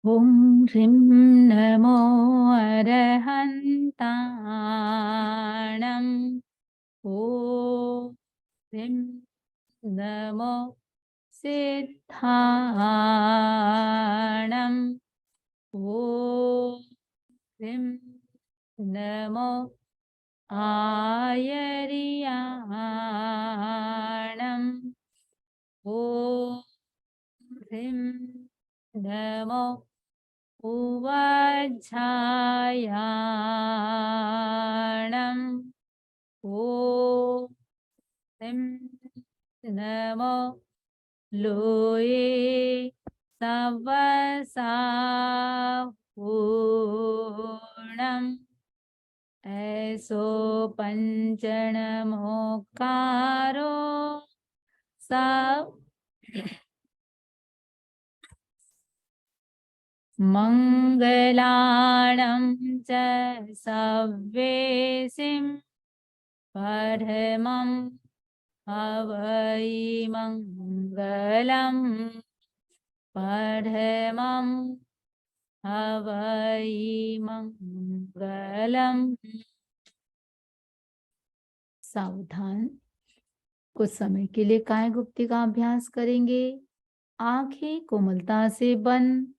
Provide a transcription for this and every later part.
ॐ ह्रीं नमो अरहन्ताणम्। ॐ ह्रीं नमो सिद्धाणम्। ॐ ह्रीं नमो आयर्याणम्। ॐ ह्रीं नमो उवाझायाणम्। ॐ ह्रीं नमो लोये सवसाहूणम्। ऐसो पंचनमोकारो स मंगलाणं च सव्येसिं परमं हवै मंगलम्। परमं हवै मंगलम्। सावधान, कुछ समय के लिए कायगुप्ती का अभ्यास करेंगे। आंखें कोमलता से बंद,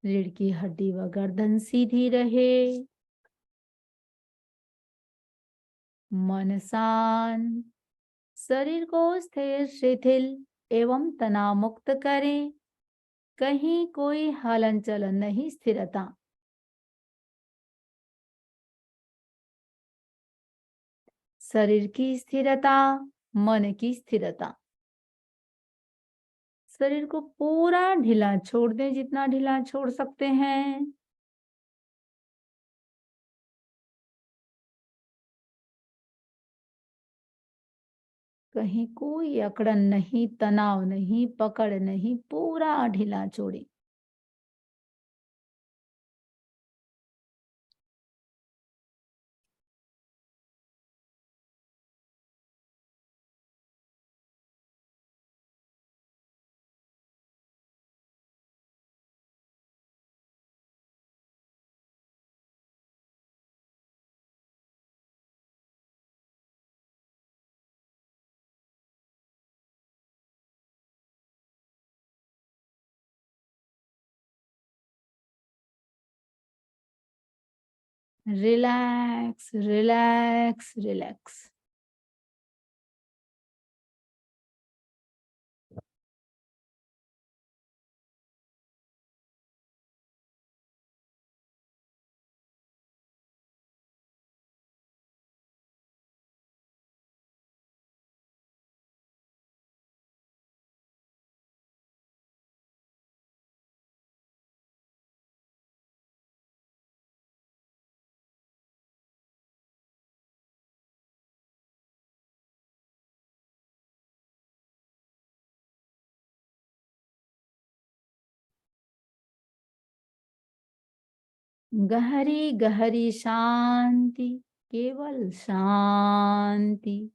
रीढ़ की हड्डी व गर्दन सीधी रहे। मन शांत, शरीर को स्थिर शिथिल एवं तनाव मुक्त करें। कहीं कोई हलन चलन नहीं, स्थिरता। शरीर की स्थिरता, मन की स्थिरता। शरीर को पूरा ढीला छोड़ दें, जितना ढीला छोड़ सकते हैं। कहीं कोई अकड़न नहीं, तनाव नहीं, पकड़ नहीं, पूरा ढीला छोड़ें। Relax relax relax. गहरी गहरी शांति, केवल शांति।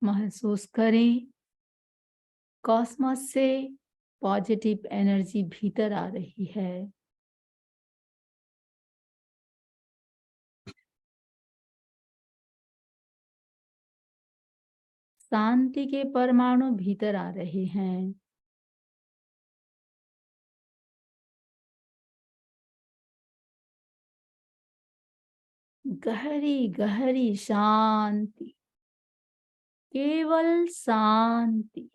महसूस करें कॉस्मोस से पॉजिटिव एनर्जी भीतर आ रही है। शांति के परमाणु भीतर आ रहे हैं। गहरी गहरी शांति, केवल शांति।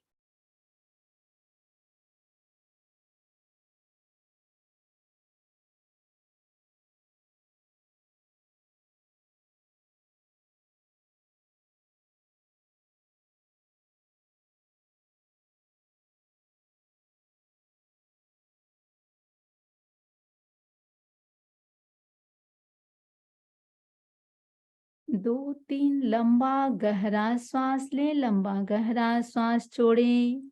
दो तीन लंबा गहरा श्वास लें, लंबा गहरा श्वास छोड़ें।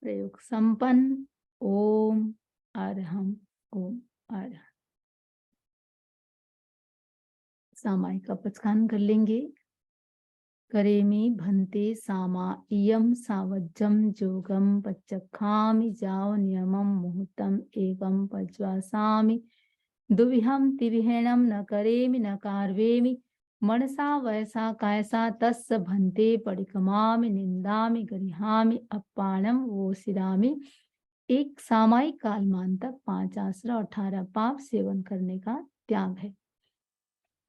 प्रयोग संपन्न। ओम अरहम, ओम अरहम। सामायिक अपचकान कर लेंगे। करेमि भन्ते सामा इयं सावज्जं जोगं पच्चखामि जाव नियमं मुहूर्तम एवं पज्वासामि दुविहं तिविहेणं न करेमि न कार्वेमि मनसा वयसा कायसा तस्य भन्ते परिकमामि निंदामि गरिहामि अपाणम वोसिरामि। एक सामायिक कालमान तक 5 आसरा 18 पाप सेवन करने का त्याग है।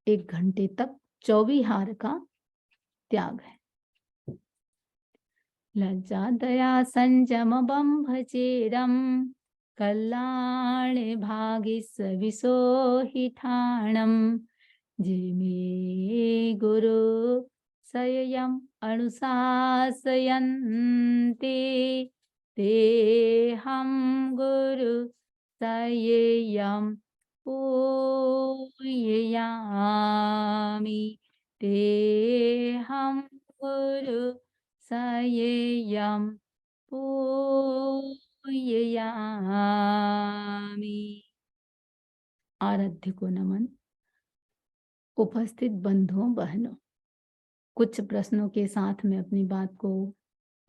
1 घंटे तक 24 हार का त्याग है। लज्जा दया संयम बंभचेरम कल्याणे भागिस विसोहिठाणम जिमे गुरु सययम अनुशासयन्ते ते हम गुरु सययम पूययामि ते हम गुरु सयेयं पूययामि। आराध्य को नमन। उपस्थित बंधुओं बहनों, कुछ प्रश्नों के साथ मैं अपनी बात को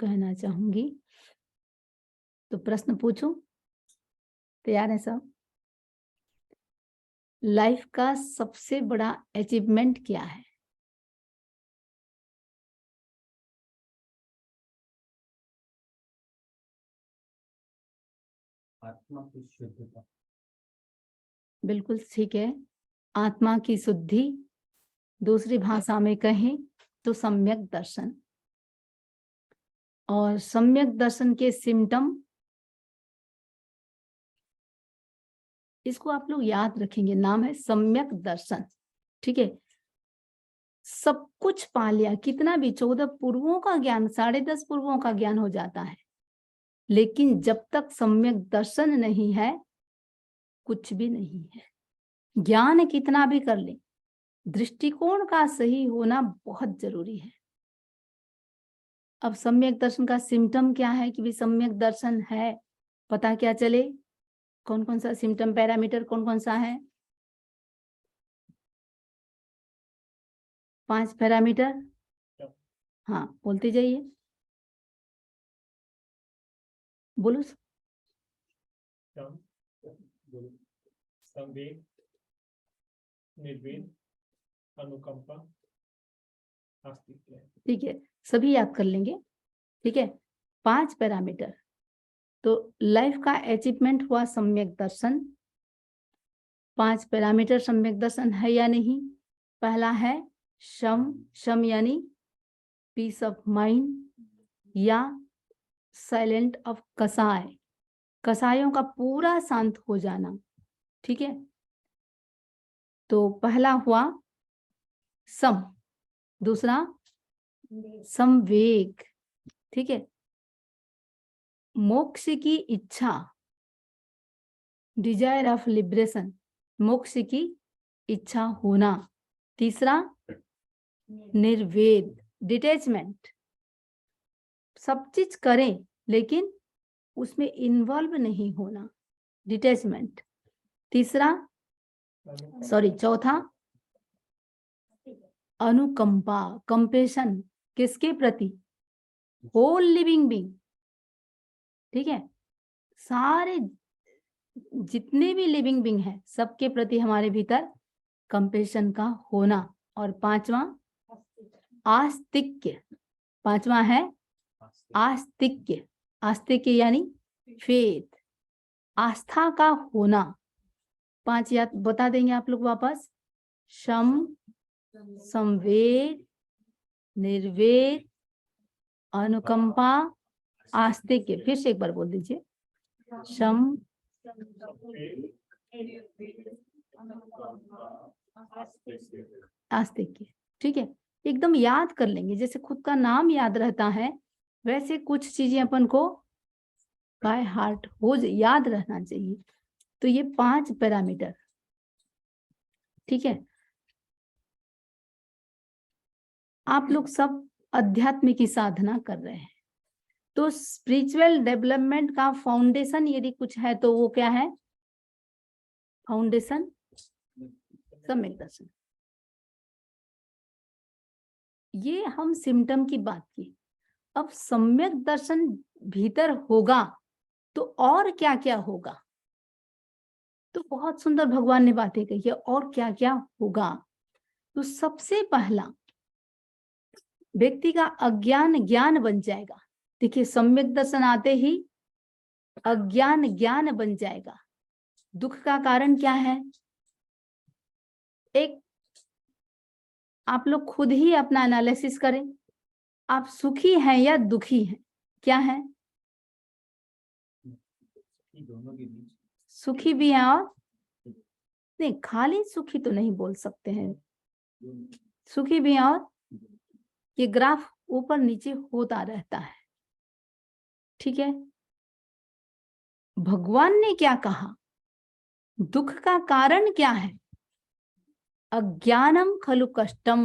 कहना चाहूंगी, तो प्रश्न पूछूं? तैयार है सब? लाइफ का सबसे बड़ा अचीवमेंट क्या है? आत्मा की शुद्धता। बिल्कुल ठीक है, आत्मा की शुद्धि। दूसरी भाषा में कहें तो सम्यक दर्शन। और सम्यक दर्शन के सिम्टम, इसको आप लोग याद रखेंगे, नाम है सम्यक दर्शन। ठीक है, सब कुछ पा लिया, कितना भी 14 पूर्वों का ज्ञान, 10.5 पूर्वों का ज्ञान हो जाता है, लेकिन जब तक सम्यक दर्शन नहीं है कुछ भी नहीं है। ज्ञान कितना भी कर ले, दृष्टिकोण का सही होना बहुत जरूरी है। अब सम्यक दर्शन का सिम्टम क्या है कि भी सम्यक दर्शन है? पता क्या चले कौन कौन सा सिम्टम पैरामीटर कौन कौन सा है? 5 पैरामीटर। हाँ बोलते जाइए, बोलो। संवेग, निर्वेद, अनुकंपा, अस्तित्व। ठीक है, सभी याद कर लेंगे। ठीक है, 5 पैरामीटर। तो लाइफ का अचीवमेंट हुआ सम्यक दर्शन। 5 पैरामीटर सम्यक दर्शन है या नहीं? पहला है शम, शम यानी पीस ऑफ माइंड या साइलेंट ऑफ कसाय, कसायों का पूरा शांत हो जाना। ठीक है, तो पहला हुआ सम, दूसरा संवेग। ठीक है, मोक्ष की इच्छा, डिजायर ऑफ लिबरेशन, मोक्ष की इच्छा होना। तीसरा निर्वेद, डिटैचमेंट, सब चीज करें लेकिन उसमें इन्वॉल्व नहीं होना, डिटैचमेंट। तीसरा चौथा अनुकंपा, कंपेशन, किसके प्रति? Whole living being. ठीक है, सारे जितने भी लिविंग बीइंग है सबके प्रति हमारे भीतर कंपेशन का होना। और पांचवा आस्तिक्य, पांचवा है आस्तिक्य, आस्तिक्य यानी फेथ, आस्था का होना। 5 याद बता देंगे आप लोग वापस? शम, संवेद, निर्वेद, अनुकंपा, आस्तिक्य। फिर से एक बार बोल दीजिए, शम, आस्तिक्य। ठीक है, एकदम याद कर लेंगे, जैसे खुद का नाम याद रहता है वैसे कुछ चीजें अपन को बाय हार्ट हो याद रहना चाहिए। तो ये 5 पैरामीटर। ठीक है, आप लोग सब अध्यात्म की साधना कर रहे हैं, तो स्पिरिचुअल डेवलपमेंट का फाउंडेशन यदि कुछ है तो वो क्या है? फाउंडेशन सम्यक दर्शन। ये हम सिम्टम की बात की। अब सम्यक दर्शन भीतर होगा तो और क्या क्या होगा? तो बहुत सुंदर भगवान ने बातें कही है, और क्या क्या होगा। तो सबसे पहला व्यक्ति का अज्ञान ज्ञान बन जाएगा। देखिए, सम्यक दर्शन आते ही अज्ञान ज्ञान बन जाएगा। दुख का कारण क्या है? एक आप लोग खुद ही अपना एनालिसिस करें, आप सुखी हैं या दुखी हैं? क्या है? दोनों के बीच। सुखी भी हैं और नहीं, खाली सुखी तो नहीं बोल सकते हैं, सुखी भी हैं और ये ग्राफ ऊपर नीचे होता रहता है। ठीक है, भगवान ने क्या कहा? दुख का कारण क्या है? अज्ञानम खलु कष्टम।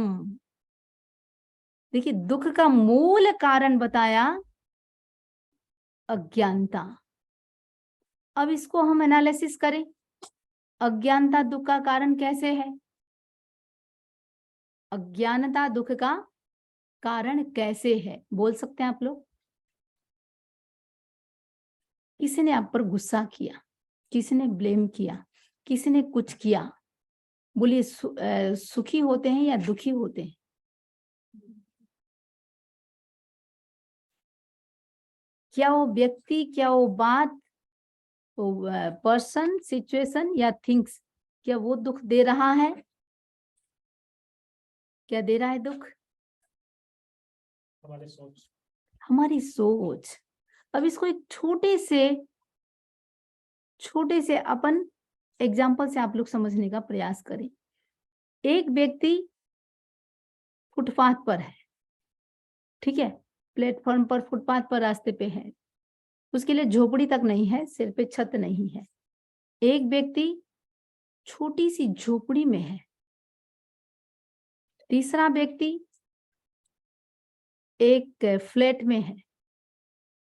देखिए, दुख का मूल कारण बताया अज्ञानता। अब इसको हम एनालिसिस करें, अज्ञानता दुख का कारण कैसे है? अज्ञानता दुख का कारण कैसे है? बोल सकते हैं आप लोग? किसी ने आप पर गुस्सा किया, किसी ने ब्लेम किया, किसी ने कुछ किया, बोलिए सुखी होते हैं या दुखी होते हैं? क्या वो व्यक्ति, क्या वो बात, वो पर्सन, सिचुएशन या थिंग्स, क्या वो दुख दे रहा है? क्या दे रहा है दुख? हमारी सोच। अब इसको एक छोटे से अपन एग्जाम्पल से आप लोग समझने का प्रयास करें। एक व्यक्ति फुटपाथ पर है, ठीक है, प्लेटफॉर्म पर, फुटपाथ पर रास्ते पे है, उसके लिए झोपड़ी तक नहीं है, सिर पे छत नहीं है। एक व्यक्ति छोटी सी झोपड़ी में है, तीसरा व्यक्ति एक फ्लैट में है,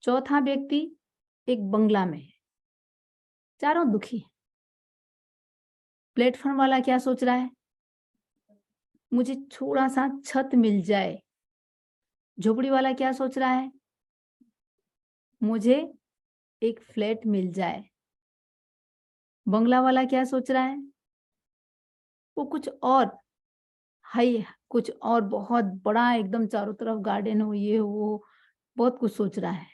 चौथा व्यक्ति एक बंगला में है। चारों दुखी हैं। प्लेटफॉर्म वाला क्या सोच रहा है? मुझे थोड़ा सा छत मिल जाए। झोपड़ी वाला क्या सोच रहा है? मुझे एक फ्लैट मिल जाए। बंगला वाला क्या सोच रहा है? वो कुछ और हाई, कुछ और बहुत बड़ा एकदम चारों तरफ गार्डन हो, ये हो, वो बहुत कुछ सोच रहा है।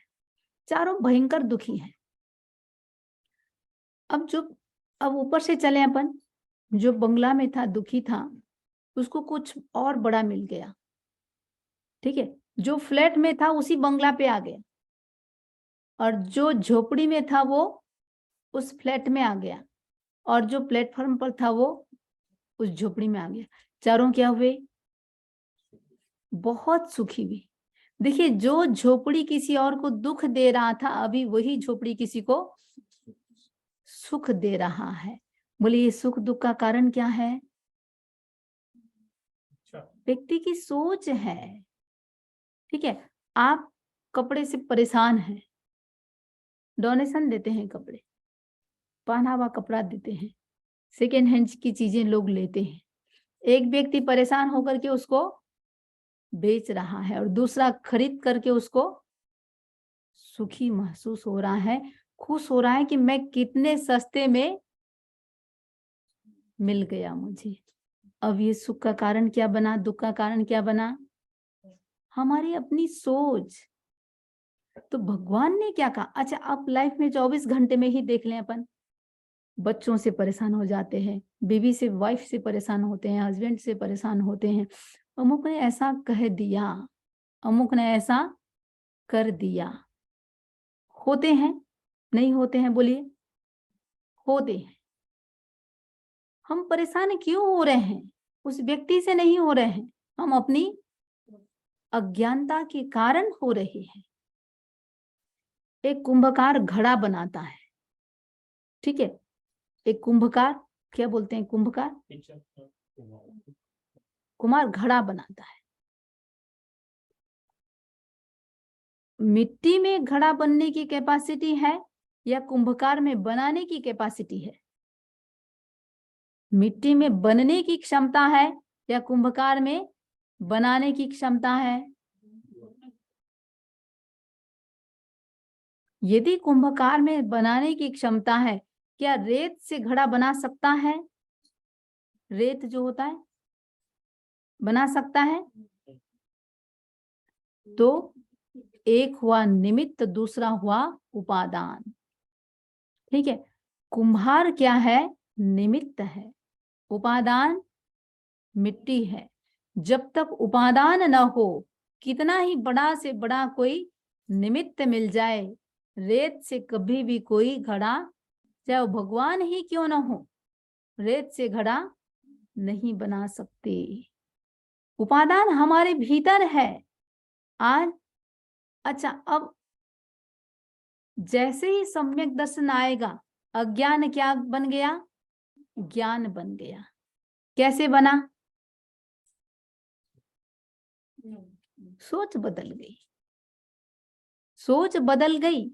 चारों भयंकर दुखी हैं। अब ऊपर से चले अपन, जो बंगला में था, दुखी था, उसको कुछ और बड़ा मिल गया। ठीक है, जो फ्लैट में था उसी बंगला पे आ गया, और जो झोपड़ी में था वो उस फ्लैट में आ गया, और जो प्लेटफॉर्म पर था वो उस झोपड़ी में आ गया। चारों क्या हुए? बहुत सुखी हुई। देखिए, जो झोपड़ी किसी और को दुख दे रहा था, अभी वही झोपड़ी किसी को सुख दे रहा है। बोलिए, ये सुख दुख का कारण क्या है? व्यक्ति की सोच है। ठीक है, आप कपड़े से परेशान हैं, डोनेशन देते हैं, कपड़े पहना हुआ कपड़ा देते हैं, सेकेंड हैंड की चीजें लोग लेते हैं। एक व्यक्ति परेशान होकर के उसको बेच रहा है, और दूसरा खरीद करके उसको सुखी महसूस हो रहा है, खुश हो रहा है कि मैं कितने सस्ते में मिल गया मुझे। अब ये सुख का कारण क्या बना, दुख का कारण क्या बना? हमारी अपनी सोच। तो भगवान ने क्या कहा? अच्छा, आप लाइफ में 24 घंटे में ही देख लें, अपन बच्चों से परेशान हो जाते हैं, बीवी से, वाइफ से परेशान होते हैं, हस्बैंड से परेशान होते हैं। अमुक ने ऐसा कह दिया, अमुक ने ऐसा कर दिया। होते हैं, नहीं होते हैं? बोलिए, होते हैं। हम परेशान क्यों हो रहे हैं? उस व्यक्ति से नहीं हो रहे हैं, हम अपनी अज्ञानता के कारण हो रहे हैं। एक कुंभकार घड़ा बनाता है। ठीक है, एक कुंभकार, क्या बोलते हैं, कुंभकार, कुम्हार घड़ा बनाता है। मिट्टी में घड़ा बनने की कैपेसिटी है या कुंभकार में बनाने की कैपेसिटी है? मिट्टी में बनने की क्षमता है या कुंभकार में बनाने की क्षमता है? यदि कुंभकार में बनाने की क्षमता है, क्या रेत से घड़ा बना सकता है? रेत जो होता है बना सकता है? तो एक हुआ निमित्त, दूसरा हुआ उपादान। ठीक है, कुम्हार क्या है? निमित्त है, उपादान मिट्टी है। जब तक उपादान न हो, कितना ही बड़ा से बड़ा कोई निमित्त मिल जाए, रेत से कभी भी कोई घड़ा, चाहे वो भगवान ही क्यों न हो, रेत से घड़ा नहीं बना सकते। उपादान हमारे भीतर है आज। अच्छा, अब जैसे ही सम्यक दर्शन आएगा, अज्ञान क्या बन गया? ज्ञान बन गया। कैसे बना? सोच बदल गई, सोच बदल गई।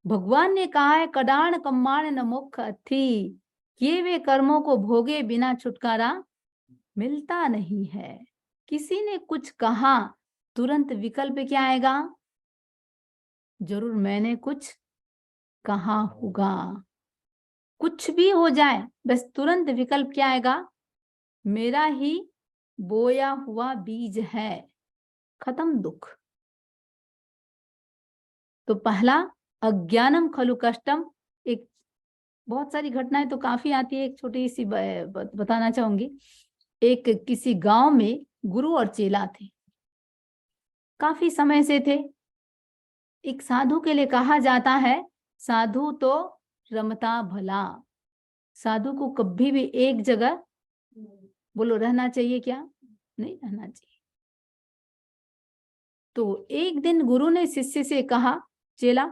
भगवान ने कहा है, कडाण कम्माण न मोक्ष अथी, किए वे कर्मों को भोगे बिना छुटकारा मिलता नहीं है। किसी ने कुछ कहा, तुरंत विकल्प क्या आएगा? जरूर मैंने कुछ कहा होगा। कुछ भी हो जाए, बस तुरंत विकल्प क्या आएगा? मेरा ही बोया हुआ बीज है। खत्म दुख। तो पहला, अज्ञानम खलु कष्टम। एक, बहुत सारी घटनाएं तो काफी आती है, एक छोटी सी बताना चाहूंगी। एक किसी गांव में गुरु और चेला थे, काफी समय से थे। एक साधु के लिए कहा जाता है, साधु तो रमता भला। साधु को कभी भी एक जगह, बोलो, रहना चाहिए क्या? नहीं रहना चाहिए। तो एक दिन गुरु ने शिष्य से कहा, चेला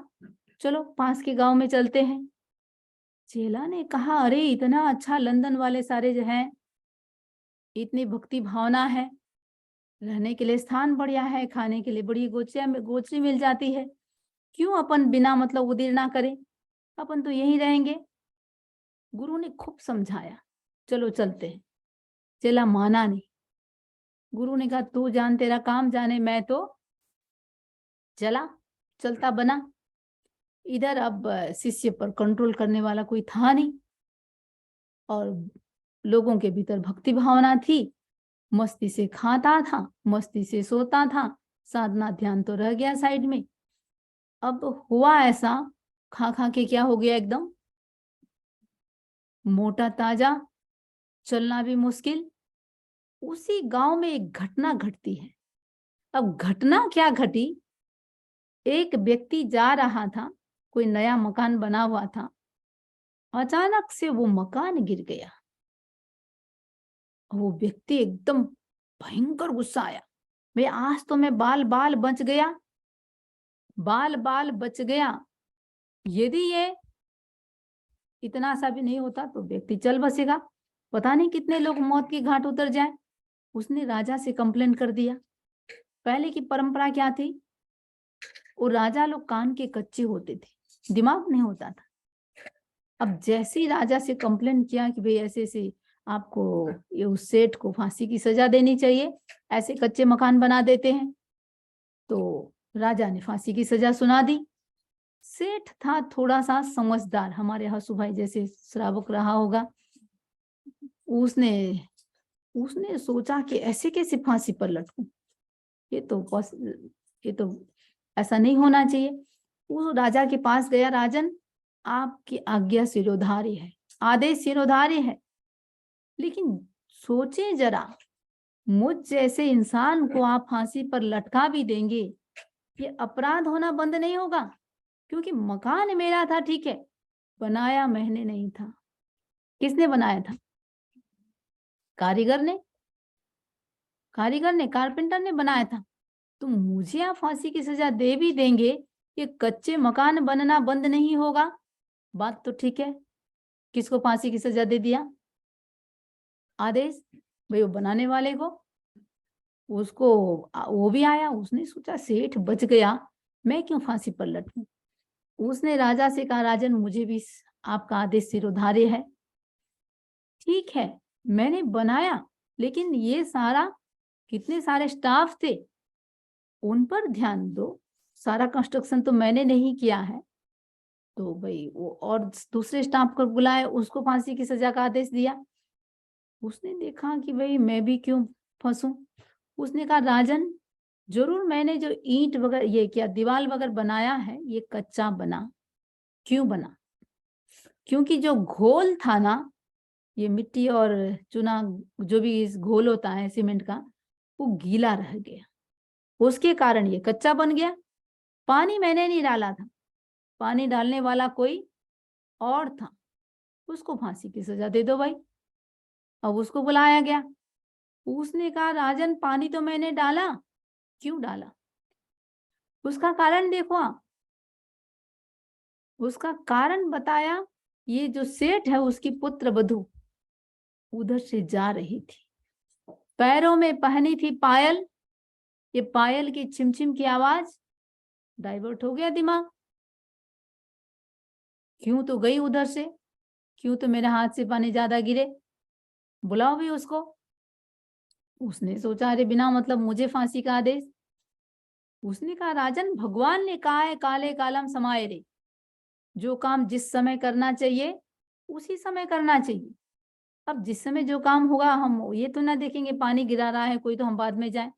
चलो पास के गांव में चलते हैं। चेला ने कहा, अरे इतना अच्छा, लंदन वाले सारे जो हैं, इतनी भक्ति भावना है, रहने के लिए स्थान बढ़िया है, खाने के लिए बड़ी गोचरी मिल जाती है, क्यों अपन बिना मतलब उदिर ना करें, अपन तो यहीं रहेंगे। गुरु ने खूब समझाया, चलो चलते हैं। चेला माना नहीं। गुरु ने कहा तू जान, तेरा काम जाने, मैं तो चला, चलता बना। इधर अब शिष्य पर कंट्रोल करने वाला कोई था नहीं, और लोगों के भीतर भक्ति भावना थी। मस्ती से खाता था, मस्ती से सोता था, साधना ध्यान तो रह गया साइड में। अब हुआ ऐसा, खा खा के क्या हो गया, एकदम मोटा ताजा, चलना भी मुश्किल। उसी गांव में एक घटना घटती है। अब घटना क्या घटी, एक व्यक्ति जा रहा था, कोई नया मकान बना हुआ था, अचानक से वो मकान गिर गया। वो व्यक्ति एकदम भयंकर गुस्सा आया, भाई आज तो मैं बाल बाल बच गया, बाल बाल बच गया। यदि ये इतना सा भी नहीं होता तो व्यक्ति चल बसेगा, पता नहीं कितने लोग मौत की घाट उतर जाए। उसने राजा से कंप्लेंट कर दिया। पहले की परंपरा क्या थी, वो राजा लोग कान के कच्चे होते थे, दिमाग नहीं होता था। अब जैसे ही राजा से कंप्लेंट किया कि भाई ऐसे ऐसे आपको ये उस सेठ को फांसी की सजा देनी चाहिए, ऐसे कच्चे मकान बना देते हैं, तो राजा ने फांसी की सजा सुना दी। सेठ था थोड़ा सा समझदार, हमारे हसू भाई जैसे श्रावक रहा होगा। उसने उसने सोचा कि ऐसे कैसे फांसी पर लटकूं, ये तो ऐसा नहीं होना चाहिए। वो राजा के पास गया, राजन आपकी आज्ञा सिरोधार्य है, आदेश सिरोधार्य है, लेकिन सोचे जरा, मुझ जैसे इंसान को आप फांसी पर लटका भी देंगे, ये अपराध होना बंद नहीं होगा, क्योंकि मकान मेरा था, ठीक है, बनाया मैंने नहीं था। किसने बनाया था? कारीगर ने, कारपेंटर ने बनाया था। तो मुझे आप फांसी की सजा दे भी देंगे, ये कच्चे मकान बनना बंद नहीं होगा। बात तो ठीक है, किसको फांसी की सजा दे दिया? आदेश, भाई वो बनाने वाले को। उसको वो भी आया, उसने सोचा सेठ बच गया, मैं क्यों फांसी पर लटकूं। उसने राजा से कहा, राजन मुझे भी आपका आदेश सिरोधार्य है, ठीक है मैंने बनाया, लेकिन ये सारा कितने सारे स्टाफ थे, उन पर ध्यान दो, सारा कंस्ट्रक्शन तो मैंने नहीं किया है। तो भाई वो और दूसरे स्टाफ को बुलाए, उसको फांसी की सजा का आदेश दिया। उसने देखा कि भाई मैं भी क्यों फंसूं। उसने कहा, राजन जरूर मैंने जो ईंट वगैरह ये क्या दीवार वगैरह बनाया है, ये कच्चा बना। क्यों बना? क्योंकि जो घोल था ना, ये मिट्टी और चूना जो भी इस घोल होता है सीमेंट का, वो गीला रह गया, उसके कारण ये कच्चा बन गया। पानी मैंने नहीं डाला था, पानी डालने वाला कोई और था, उसको फांसी की सजा दे दो भाई। अब उसको बुलाया गया, उसने कहा, राजन पानी तो मैंने डाला। क्यों डाला? उसका कारण देखो आप, उसका कारण बताया। ये जो सेठ है, उसकी पुत्र वधू उधर से जा रही थी, पैरों में पहनी थी पायल, ये पायल की छिमछिम की आवाज, डाइवर्ट हो गया दिमाग। क्यों तो गई उधर से, क्यों तो मेरे हाथ से पानी ज्यादा गिरे, बुलाओ भी उसको। उसने सोचा, अरे बिना मतलब मुझे फांसी का आदेश। उसने कहा, राजन भगवान ने कहा है, काले कालम समाये रे, जो काम जिस समय करना चाहिए उसी समय करना चाहिए। अब जिस समय जो काम होगा, हम ये तो ना देखेंगे पानी गिरा रहा है कोई तो हम बाद में जाए।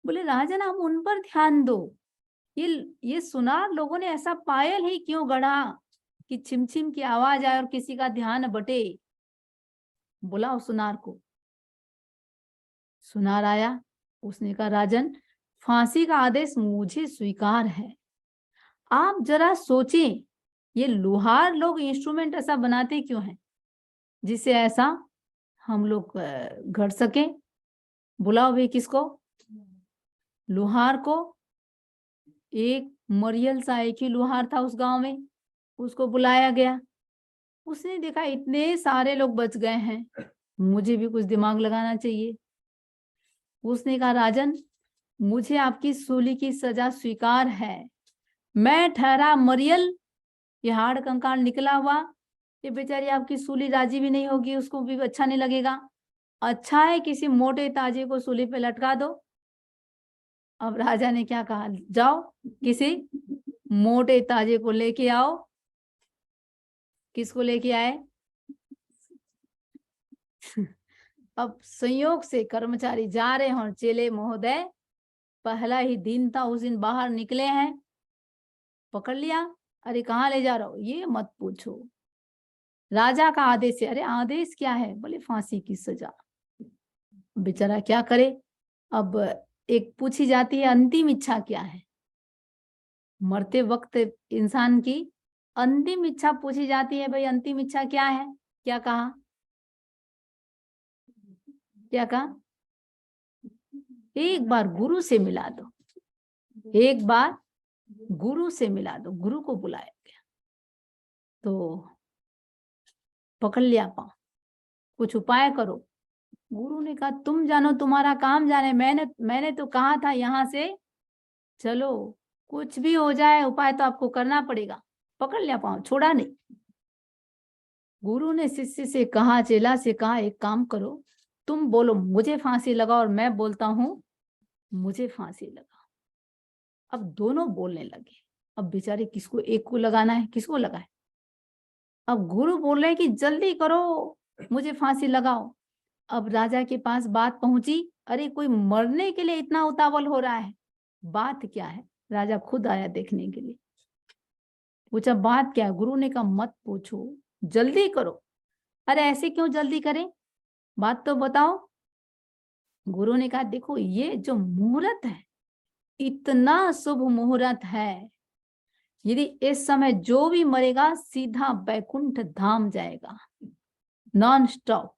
बोले, राजन आप उन पर ध्यान दो, ये सुनार लोगों ने ऐसा पायल ही क्यों गढ़ा कि छिमछिम की आवाज आए और किसी का ध्यान बटे। बुलाओ सुनार को। सुनार आया, उसने कहा, राजन फांसी का आदेश मुझे स्वीकार है। आप जरा सोचें, ये लोहार लोग इंस्ट्रूमेंट ऐसा बनाते क्यों हैं जिससे ऐसा हम लोग घट सके। बुलाओ भी किसको? लोहार को। एक मरियल सा एक ही लोहार था उस गांव में, उसको बुलाया गया। उसने देखा इतने सारे लोग बच गए हैं, मुझे भी कुछ दिमाग लगाना चाहिए। उसने कहा, राजन मुझे आपकी सूली की सजा स्वीकार है, मैं ठहरा मरियल, ये हाड़ कंकाल निकला हुआ, ये बेचारी आपकी सूली राजी भी नहीं होगी, उसको भी अच्छा नहीं लगेगा। अच्छा है किसी मोटे ताजे को सूली पे लटका दो। अब राजा ने क्या कहा, जाओ किसी मोटे ताजे को लेके आओ। किसको लेके आए? अब संयोग से कर्मचारी जा रहे हैं और चेले महोदय पहला ही दिन था, उस दिन बाहर निकले हैं, पकड़ लिया। अरे कहाँ ले जा रहा हो? ये मत पूछो, राजा का आदेश है। अरे आदेश क्या है? बोले फांसी की सजा। बेचारा क्या करे? अब एक पूछी जाती है अंतिम इच्छा क्या है? मरते वक्त इंसान की अंतिम इच्छा पूछी जाती है, भाई अंतिम इच्छा क्या है? क्या कहा? क्या कहा? एक बार गुरु से मिला दो, एक बार गुरु से मिला दो। गुरु को बुलाया गया तो पकड़ लिया पाँव, कुछ उपाय करो। गुरु ने कहा तुम जानो, तुम्हारा काम जाने, मैंने तो कहा था यहाँ से चलो, कुछ भी हो जाए उपाय तो आपको करना पड़ेगा। पकड़ लिया पाँव, छोड़ा नहीं। गुरु ने शिष्य से कहा, चेला से कहा, एक काम करो, तुम बोलो मुझे फांसी लगाओ और मैं बोलता हूं मुझे फांसी लगाओ। अब दोनों बोलने लगे। अब बेचारे किसको, एक को लगाना है, किसको लगाए? अब गुरु बोल रहे कि जल्दी करो, मुझे फांसी लगाओ। अब राजा के पास बात पहुंची, अरे कोई मरने के लिए इतना उतावल हो रहा है, बात क्या है? राजा खुद आया देखने के लिए, पूछा बात क्या है? गुरु ने कहा मत पूछो, जल्दी करो। अरे ऐसे क्यों जल्दी करें, बात तो बताओ। गुरु ने कहा देखो ये जो मुहूर्त है इतना शुभ मुहूर्त है, यदि इस समय जो भी मरेगा सीधा बैकुंठ धाम जाएगा, नॉन स्टॉप,